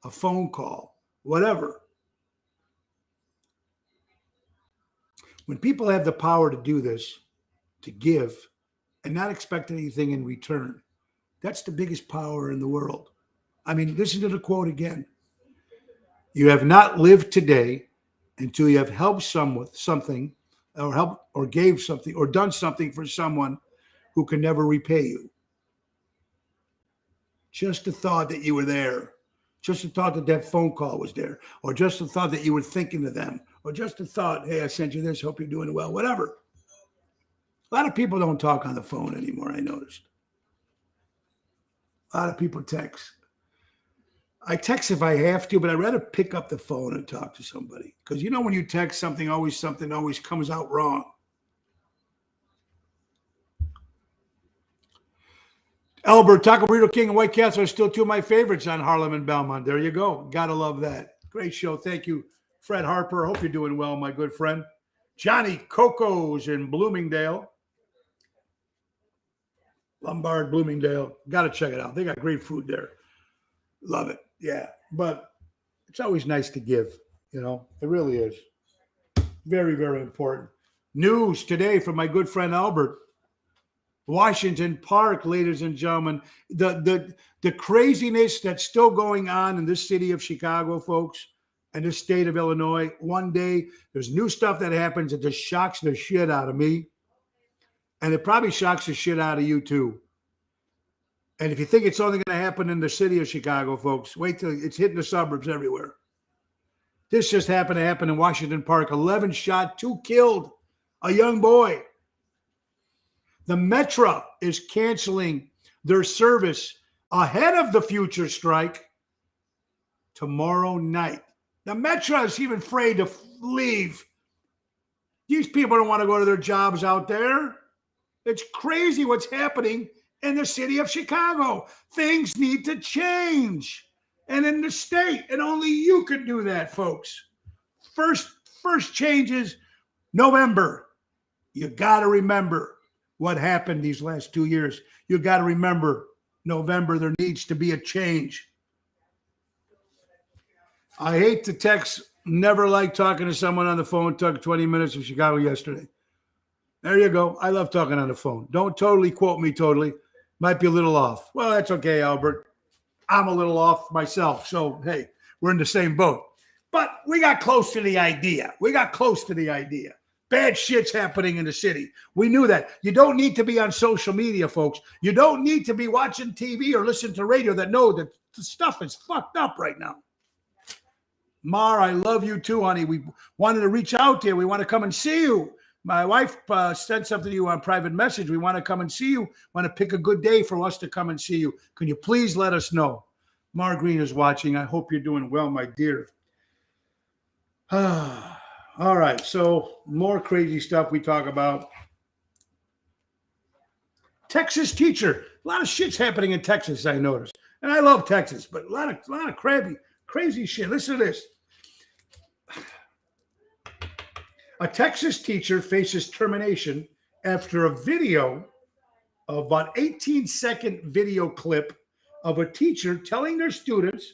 a phone call, whatever. When people have the power to do this, to give, and not expect anything in return, that's the biggest power in the world. I mean, listen to the quote again. You have not lived today until you have helped someone with something, or helped or gave something or done something for someone who can never repay you. Just the thought that you were there, just the thought that that phone call was there, or just the thought that you were thinking of them, or just the thought, hey, I sent you this, hope you're doing well, whatever. A lot of people don't talk on the phone anymore, I noticed. A lot of people text. I text if I have to, but I'd rather pick up the phone and talk to somebody. Because you know when you text, something always comes out wrong. Albert, Taco Burrito King and White Castle are still 2 of my favorites on Harlem and Belmont. There you go. Gotta love that. Great show. Thank you, Fred Harper. Hope you're doing well, my good friend. Johnny Coco's in Bloomingdale. Lombard, Bloomingdale. Got to check it out. They got great food there. Love it. Yeah. But it's always nice to give, you know. It really is. Very, very important. News today from my good friend Albert. Washington Park, ladies and gentlemen. The craziness that's still going on in this city of Chicago, folks, and this state of Illinois. One day, there's new stuff that happens that just shocks the shit out of me. And it probably shocks the shit out of you, too. And if you think it's only going to happen in the city of Chicago, folks, wait till it's hitting the suburbs everywhere. This just happened to happen in Washington Park. 11 shot, 2 killed. A young boy. The Metro is canceling their service ahead of the future strike tomorrow night. The Metro is even afraid to leave. These people don't want to go to their jobs out there. It's crazy what's happening in the city of Chicago. Things need to change. And in the state, and only you can do that, folks. First change is November. You got to remember what happened these last 2 years. You got to remember November, there needs to be a change. I hate to text, never liked talking to someone on the phone, took 20 minutes in Chicago yesterday. There you go. I love talking on the phone. Don't totally quote me totally. Might be a little off. Well, that's okay, Albert. I'm a little off myself. So, hey, we're in the same boat. But we got close to the idea. Bad shit's happening in the city. We knew that. You don't need to be on social media, folks. You don't need to be watching TV or listening to radio that know that the stuff is fucked up right now. Mar, I love you too, honey. We wanted to reach out to you. We want to come and see you. My wife sent something to you on private message. We want to come and see you. Want to pick a good day for us to come and see you. Can you please let us know? Mar Green is watching. I hope you're doing well, my dear. All right. So more crazy stuff we talk about. Texas teacher. A lot of shit's happening in Texas, I noticed. And I love Texas, but a lot of crazy shit. Listen to this. A Texas teacher faces termination after a video, about 18-second video clip of a teacher telling their students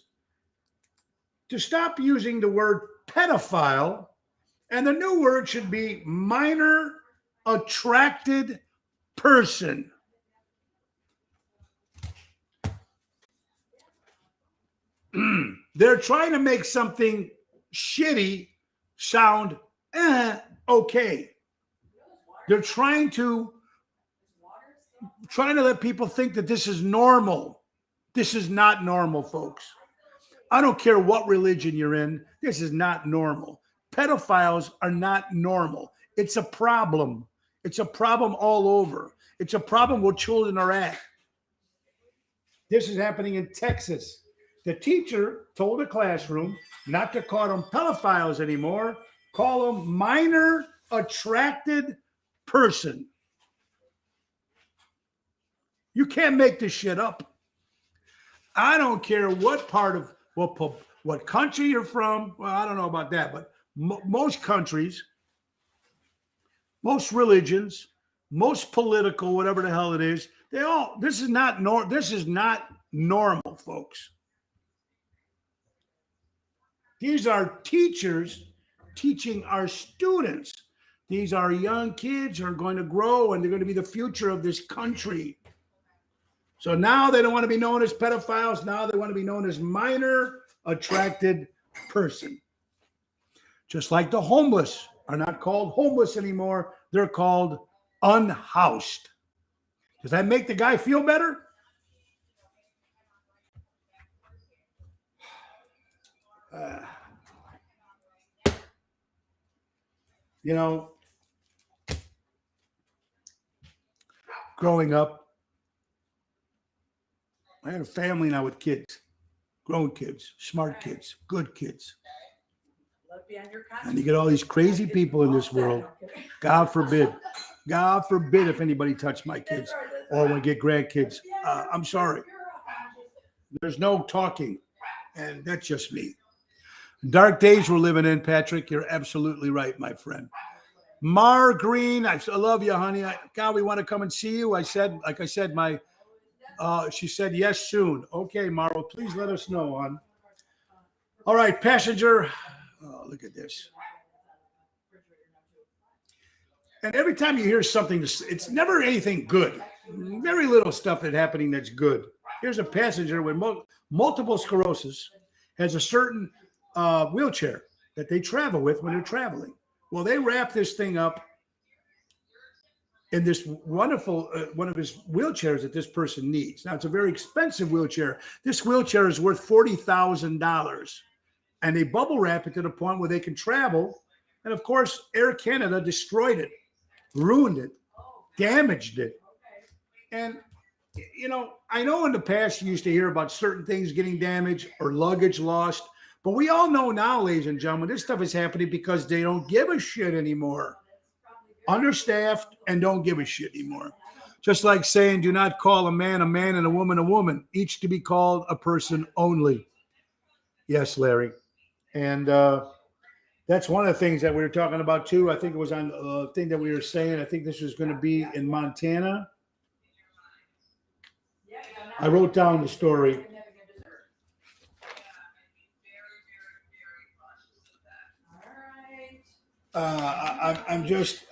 to stop using the word pedophile, and the new word should be minor attracted person. They're trying to make something shitty sound okay. They're trying to let people think that this is normal. This is not normal, folks. I don't care what religion you're in. This is not normal. Pedophiles are not normal. It's a problem. It's a problem all over. It's a problem where children are at. This is happening in Texas. The teacher told the classroom not to call them pedophiles anymore. Call them minor attracted person. You can't make this shit up. I don't care what part of what country you're from. Well, I don't know about that, but most countries, most religions, most political, whatever the hell it is, this is not normal, folks. These are teachers teaching our students. These are young kids who are going to grow and they're going to be the future of this country. So now they don't want to be known as pedophiles. Now they want to be known as minor attracted person. Just like the homeless are not called homeless anymore. They're called unhoused. Does that make the guy feel better? Growing up, I had a family now with kids, grown kids, smart kids, good kids. And you get all these crazy people in this world. God forbid if anybody touched my kids or when I get grandkids. I'm sorry. There's no talking. And that's just me. Dark days we're living in, Patrick. You're absolutely right, my friend. Mar Green, I love you, honey. God, we want to come and see you. She said yes soon. Okay, Mar, please let us know, hon. All right, passenger. Oh, look at this. And every time you hear something, it's never anything good. Very little stuff that's happening that's good. Here's a passenger with multiple sclerosis, has a certain wheelchair that they travel with when they're traveling. Well, they wrap this thing up in this wonderful, one of his wheelchairs that this person needs. Now, it's a very expensive wheelchair. This wheelchair is worth $40,000. And they bubble wrap it to the point where they can travel. And, of course, Air Canada destroyed it, ruined it, damaged it. And, I know in the past you used to hear about certain things getting damaged or luggage lost. But we all know now, ladies and gentlemen, this stuff is happening because they don't give a shit anymore. Understaffed and don't give a shit anymore. Just like saying, do not call a man and a woman, each to be called a person only. Yes, Larry. And that's one of the things that we were talking about too. I think it was on the thing that we were saying. I think this was going to be in Montana. I wrote down the story. I'm just,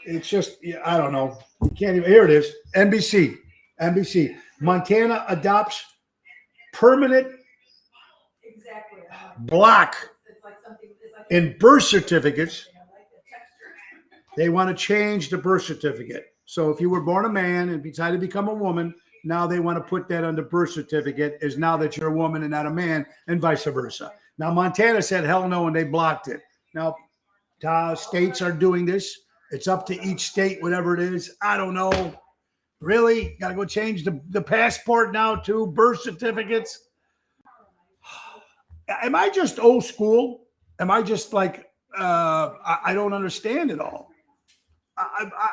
it's just, I don't know. You can't even, here it is. NBC. Montana adopts permanent block in birth certificates. They want to change the birth certificate. So if you were born a man and decided to become a woman, now they want to put that on the birth certificate as now that you're a woman and not a man, and vice versa. Now, Montana said hell no, and they blocked it. Now, states are doing this. It's up to each state, whatever it is. I don't know. Really? Got to go change the passport now to birth certificates? Am I just old school? Am I just like, I don't understand it all?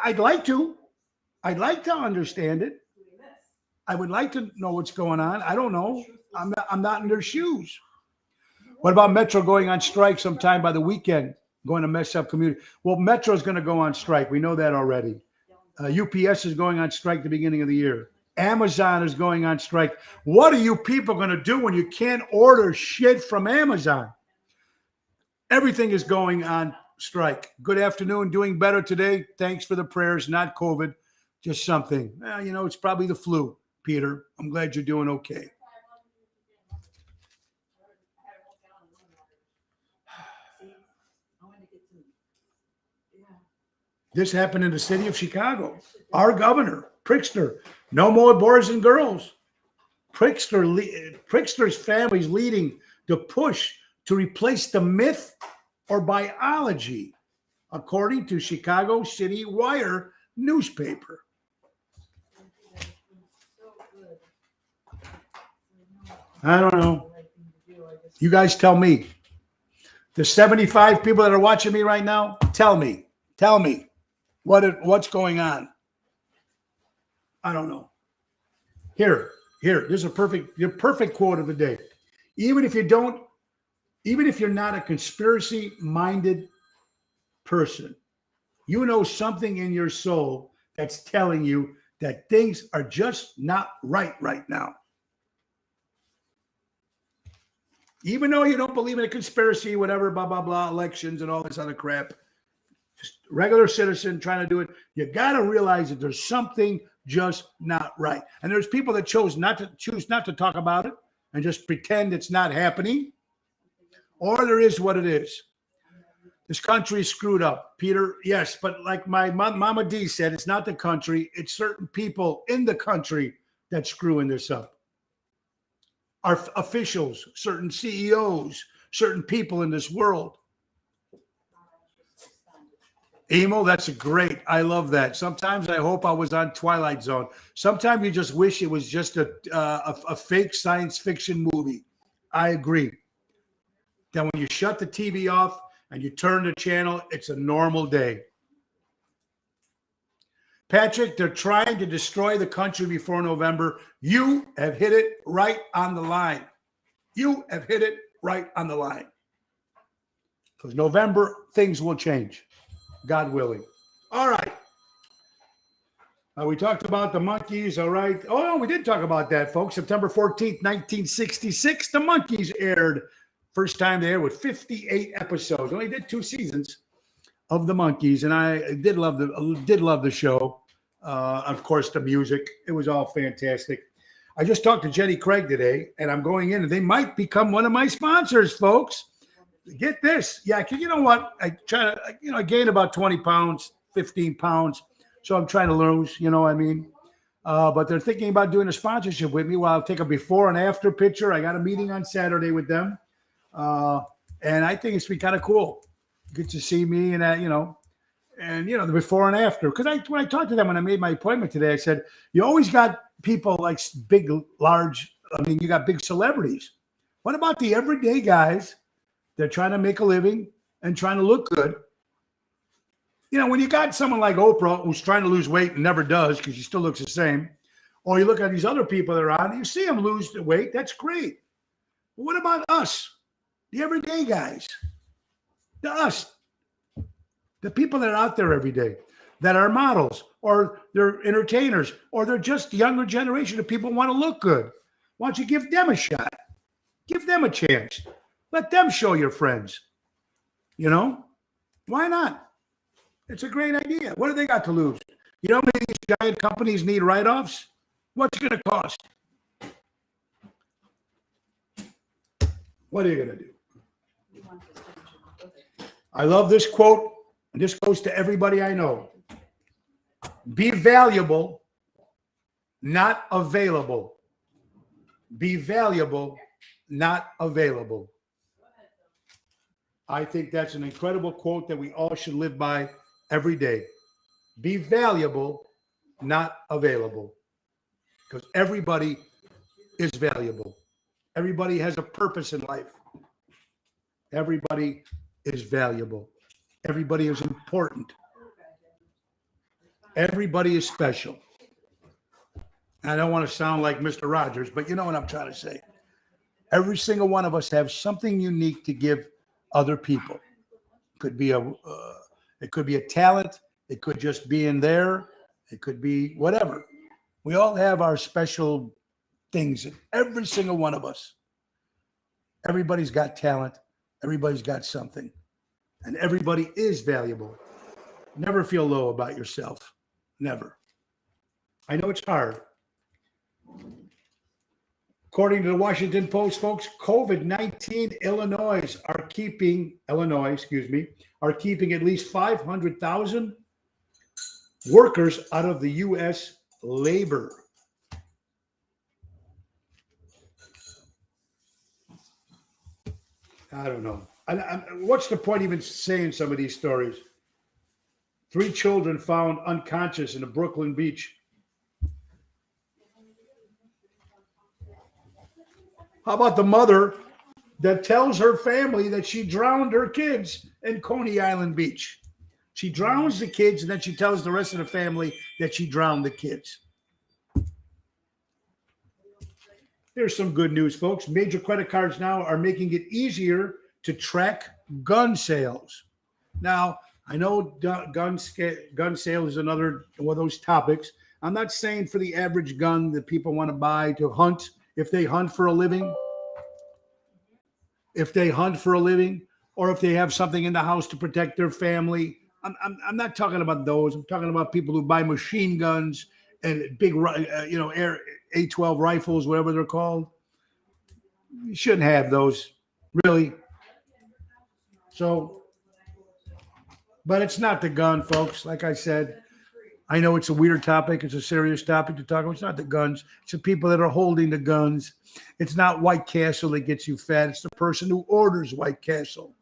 I'd like to. I'd like to understand it. I would like to know what's going on. I don't know. I'm not in their shoes. What about Metro going on strike sometime by the weekend, going to mess up community? Well, Metro is going to go on strike. We know that already. UPS is going on strike at the beginning of the year. Amazon is going on strike. What are you people going to do when you can't order shit from Amazon? Everything is going on strike. Good afternoon. Doing better today. Thanks for the prayers. Not COVID, just something. It's probably the flu, Peter. I'm glad you're doing okay. This happened in the city of Chicago. Our governor, Pritzker, no more boys and girls. Pritzker's family is leading the push to replace the myth or biology, according to Chicago City Wire newspaper. I don't know. You guys tell me. The 75 people that are watching me right now, tell me what's going on. I don't know. Here, there's your perfect quote of the day. Even if you're not a conspiracy-minded person, you know something in your soul that's telling you that things are just not right now. Even though you don't believe in a conspiracy, whatever, blah, blah, blah, elections and all this other crap, just regular citizen trying to do it, you got to realize that there's something just not right. And there's people that choose not to talk about it and just pretend it's not happening. Or there is what it is. This country is screwed up, Peter. Yes, but like my Mama D said, it's not the country. It's certain people in the country that's screwing this up. Our officials, certain CEOs, certain people in this world. Emo, that's great. I love that. Sometimes I hope I was on Twilight Zone. Sometimes you just wish it was just a fake science fiction movie. I agree. Then when you shut the TV off and you turn the channel, it's a normal day. Patrick, they're trying to destroy the country before November. You have hit it right on the line. You have hit it right on the line. Because November, things will change. God willing. All right. We talked about the Monkees, all right. Oh, no, we did talk about that, folks. September 14th, 1966, the Monkees aired. First time they aired with 58 episodes. Only did 2 seasons of the Monkees, and I did love the show. Of course, the music. It was all fantastic. I just talked to Jenny Craig today, and I'm going in, and they might become one of my sponsors, folks. Get this. Yeah, you know what? I try to, I gained about 20 pounds, 15 pounds. So I'm trying to lose, you know what I mean? But they're thinking about doing a sponsorship with me. Well, I'll take a before and after picture. I got a meeting on Saturday with them. And I think it's been kind of cool. Good to see me and the before and after. Because when I talked to them, when I made my appointment today, I said, you always got people like big, large, you got big celebrities. What about the everyday guys? They're trying to make a living and trying to look good. when you got someone like Oprah who's trying to lose weight and never does because she still looks the same, or you look at these other people that are on, you see them lose the weight. That's great. But what about us, the everyday guys? Us, the people that are out there every day, that are models, or they're entertainers, or they're just the younger generation of people who want to look good. Why don't you give them a shot? Give them a chance. Let them show your friends. Why not? It's a great idea. What do they got to lose? You know how many of these giant companies need write-offs? What's it going to cost? What are you going to do? I love this quote, and this goes to everybody I know. Be valuable, not available. Be valuable, not available. I think that's an incredible quote that we all should live by every day. Be valuable, not available. Because everybody is valuable. Everybody has a purpose in life. Everybody is valuable. Everybody is important. Everybody is special. I don't want to sound like Mr. Rogers, but you know what I'm trying to say. Every single one of us have something unique to give other people. It could be a talent. It could just be in there. It could be whatever. We all have our special things. Every single one of us. Everybody's got talent. Everybody's got something. And everybody is valuable. Never feel low about yourself. Never. I know it's hard. According to the Washington Post, folks, COVID-19 Illinois are keeping at least 500,000 workers out of the U.S. labor. I don't know. What's the point even saying some of these stories? 3 children found unconscious in a Brooklyn beach. How about the mother that tells her family that she drowned her kids in Coney Island Beach? She drowns the kids, and then she tells the rest of the family that she drowned the kids. Here's some good news, folks. Major credit cards now are making it easier to track gun sales. Now, I know gun sales is another one of those topics. I'm not saying for the average gun that people want to buy to hunt, if they hunt for a living, or if they have something in the house to protect their family. I'm not talking about those. I'm talking about people who buy machine guns and big, air A-12 rifles, whatever they're called. You shouldn't have those, really. So, but it's not the gun, folks. Like I said, I know it's a weird topic. It's a serious topic to talk about. It's not the guns. It's the people that are holding the guns. It's not White Castle that gets you fat. It's the person who orders White Castle.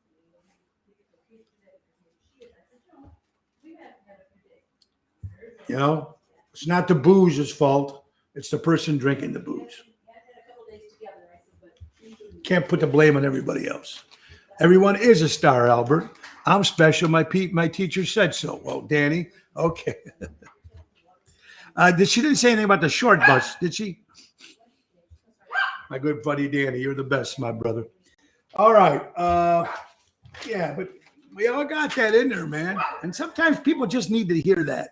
It's not the booze's fault. It's the person drinking the booze. Can't put the blame on everybody else. Everyone is a star, Albert. I'm special. My teacher said so. Well, Danny, okay. She didn't say anything about the short bus, did she? My good buddy Danny, you're the best, my brother. All right. Yeah, but we all got that in there, man. And sometimes people just need to hear that.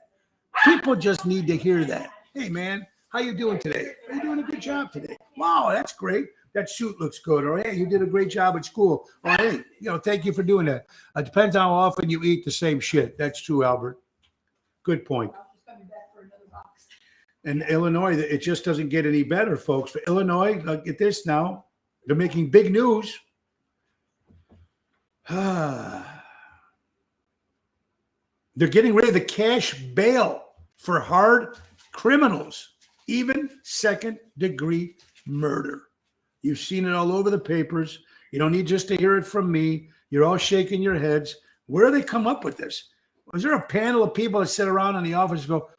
People just need to hear that. Hey, man, how you doing today? You're doing a good job today. Wow, that's great. That suit looks good. Or, hey, you did a great job at school. Or, hey, thank you for doing that. It depends on how often you eat the same shit. That's true, Albert. Good point. In Illinois, it just doesn't get any better, folks. For Illinois, get this now. They're making big news. They're getting rid of the cash bail for hard criminals, even second-degree murder. You've seen it all over the papers. You don't need just to hear it from me. You're all shaking your heads. Where do they come up with this? Was there a panel of people that sit around in the office and go,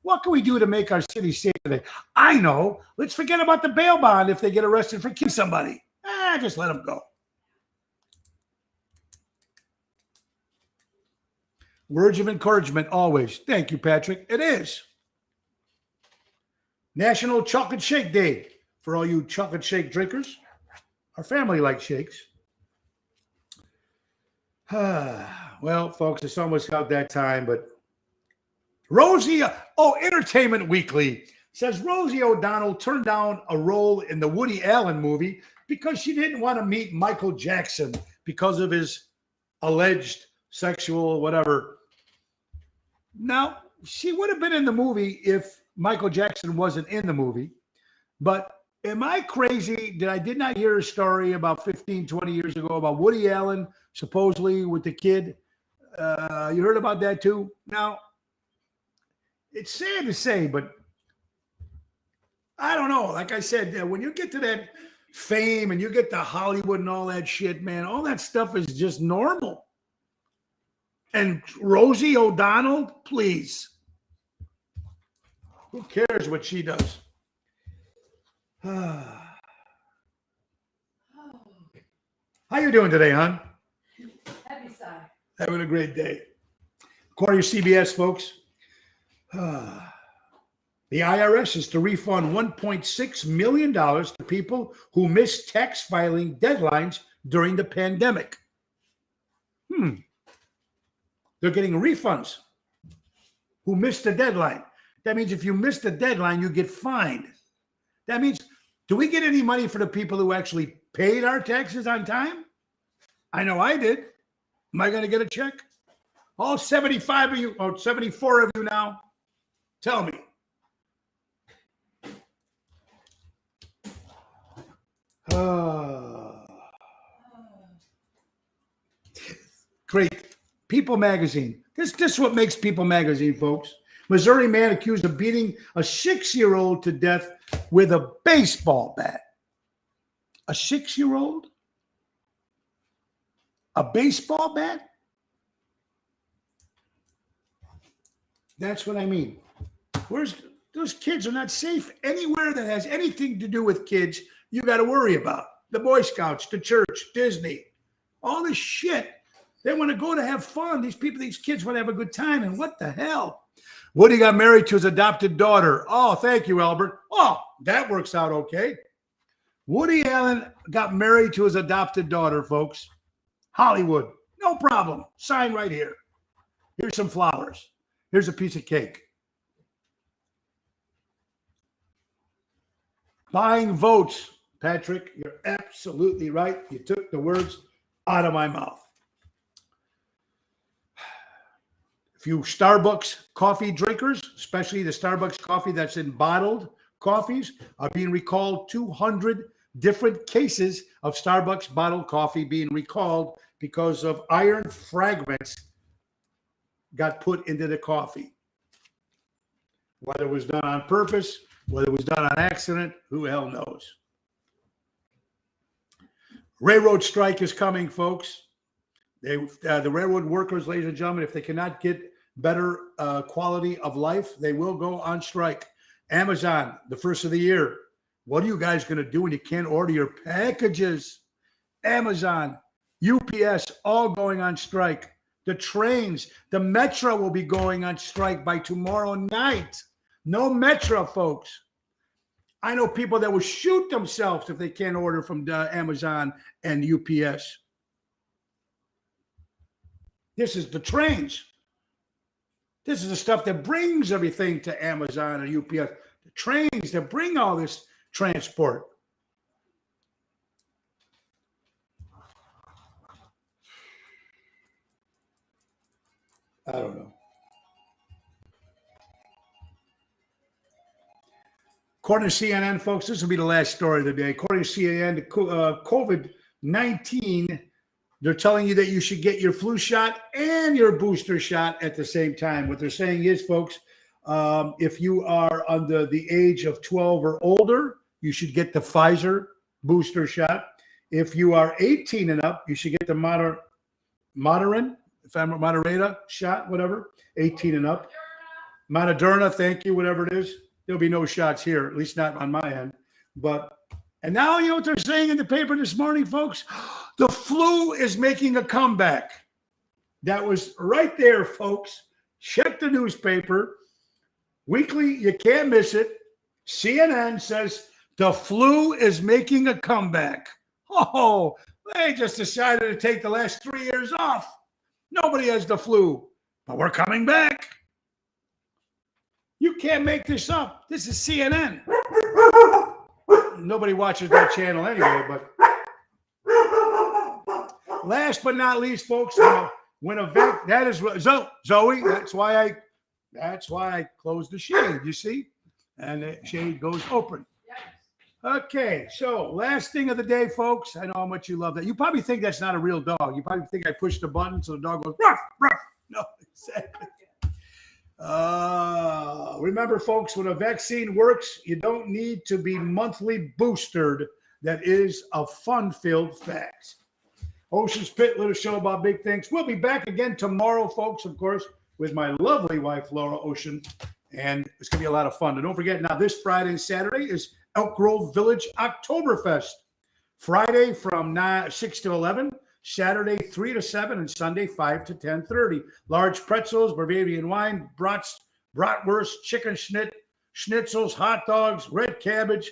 what can we do to make our city safe today? I know. Let's forget about the bail bond if they get arrested for killing somebody. Just let them go. Words of encouragement always. Thank you, Patrick. It is National Chocolate Shake Day for all you chocolate shake drinkers. Our family likes shakes. Well, folks, it's almost about that time, but Rosie, Entertainment Weekly says Rosie O'Donnell turned down a role in the Woody Allen movie because she didn't want to meet Michael Jackson because of his alleged sexual whatever. Now, she would have been in the movie if Michael Jackson wasn't in the movie, but am I crazy that I did not hear a story about 15, 20 years ago about Woody Allen supposedly with the kid? You heard about that too? Now, it's sad to say, but I don't know. Like I said, when you get to that fame and you get to Hollywood and all that shit, man, all that stuff is just normal. And Rosie O'Donnell, please. Who cares what she does? How you doing today, hon? Happy side. Having a great day. According to CBS, folks, the IRS is to refund $1.6 million to people who missed tax filing deadlines during the pandemic. They're getting refunds who missed the deadline. That means if you miss the deadline, you get fined. That means, do we get any money for the people who actually paid our taxes on time? I know I did. Am I going to get a check? All 75 of you, or 74 of you now, tell me. Great. People Magazine. This is what makes People Magazine, folks. Missouri man accused of beating a 6-year-old to death with a baseball bat. A 6-year-old? A baseball bat? That's what I mean. Those kids are not safe anywhere that has anything to do with kids. You got to worry about the Boy Scouts, the church, Disney, all this shit. They want to go to have fun. These kids want to have a good time. And what the hell? Woody got married to his adopted daughter. Oh, thank you, Albert. Oh, that works out okay. Woody Allen got married to his adopted daughter, folks. Hollywood. No problem. Sign right here. Here's some flowers. Here's a piece of cake. Buying votes. Patrick, you're absolutely right. You took the words out of my mouth. If you Starbucks coffee drinkers, especially the Starbucks coffee that's in bottled coffees, are being recalled. 200 different cases of Starbucks bottled coffee being recalled because of iron fragments got put into the coffee. Whether it was done on purpose, whether it was done on accident, who the hell knows? Railroad strike is coming, folks. The railroad workers, ladies and gentlemen, if they cannot get better quality of life, they will go on strike. Amazon, the first of the year. What are you guys going to do when you can't order your packages? Amazon, UPS, all going on strike. The trains, the Metro will be going on strike by tomorrow night. No Metro, folks. I know people that will shoot themselves if they can't order from Amazon and UPS. This is the trains. This is the stuff that brings everything to Amazon and UPS. The trains that bring all this transport. I don't know. According to CNN, folks, this will be the last story of the day. According to CNN, COVID-19, they're telling you that you should get your flu shot and your booster shot at the same time. What they're saying is, folks, if you are under the age of 12 or older, you should get the Pfizer booster shot. If you are 18 and up, you should get the Moderna shot, whatever, 18 and up. Moderna, thank you, whatever it is. There'll be no shots here, at least not on my end. And now you know what they're saying in the paper this morning, folks? The flu is making a comeback. that was right there, folks. Check the newspaper. Weekly, you can't miss it. CNN says the flu is making a comeback. Oh, they just decided to take the last 3 years off. Nobody has the flu, but we're coming back. You can't make this up. This is CNN. Nobody watches that channel anyway, but last but not least, folks, when a vet, that is Zoe, that's why I closed the shade, you see? And the shade goes open. Okay, so last thing of the day, folks. I know how much you love that. You probably think that's not a real dog. You probably think I pushed the button so the dog goes, ruff, ruff. No, exactly. Remember, folks, when a vaccine works, you don't need to be monthly boosted. That is a fun-filled fact. Ocean's Pit, little show about big things. We'll be back again tomorrow, folks, of course, with my lovely wife, Laura Ocean. And it's going to be a lot of fun. And don't forget, now this Friday and Saturday is Elk Grove Village Oktoberfest. Friday from 6 to 11, Saturday 3 to 7, and Sunday 5 to 10:30. Large pretzels, Bavarian wine, bratwurst, chicken schnitzels, hot dogs, red cabbage.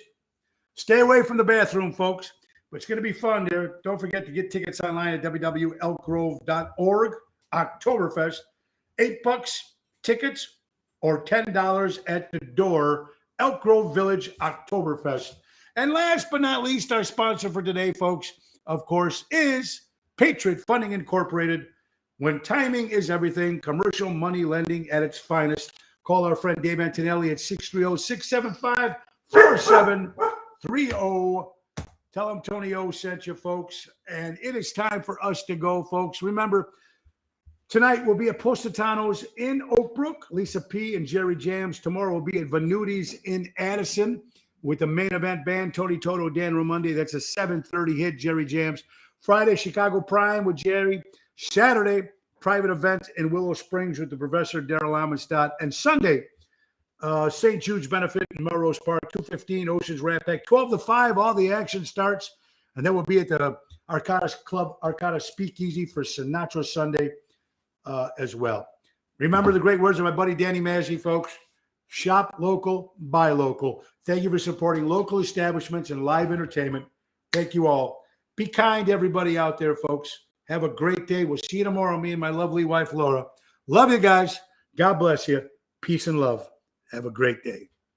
Stay away from the bathroom, folks. But it's going to be fun there. Don't forget to get tickets online at www.elkgrove.org. Oktoberfest, $8 tickets or $10 at the door. Elk Grove Village Oktoberfest. And last but not least, our sponsor for today, folks, of course, is Patriot Funding Incorporated. When timing is everything, commercial money lending at its finest. Call our friend Dave Antonelli at 630-675-4730. Tell him Tony O sent you, folks. And it is time for us to go, folks. Remember, tonight we'll be at Positano's in Oak Brook, Lisa P. and Jerry Jams. Tomorrow we'll be at Venuti's in Addison with the main event band, Tony Toto, Dan Ramundi. That's a 7:30 hit, Jerry Jams. Friday, Chicago Prime with Jerry. Saturday, private event in Willow Springs with the Professor Daryl Amistad. And Sunday, St. Jude's benefit in Melrose Park, 2:15 Oceans Rat Pack, 12 to 5, all the action starts. And then we'll be at the Arcata Club, Arcata Speakeasy for Sinatra Sunday as well. Remember the great words of my buddy Danny Mazzi, folks. Shop local, buy local. Thank you for supporting local establishments and live entertainment. Thank you all. Be kind to everybody out there, folks. Have a great day. We'll see you tomorrow, me and my lovely wife, Laura. Love you guys. God bless you. Peace and love. Have a great day.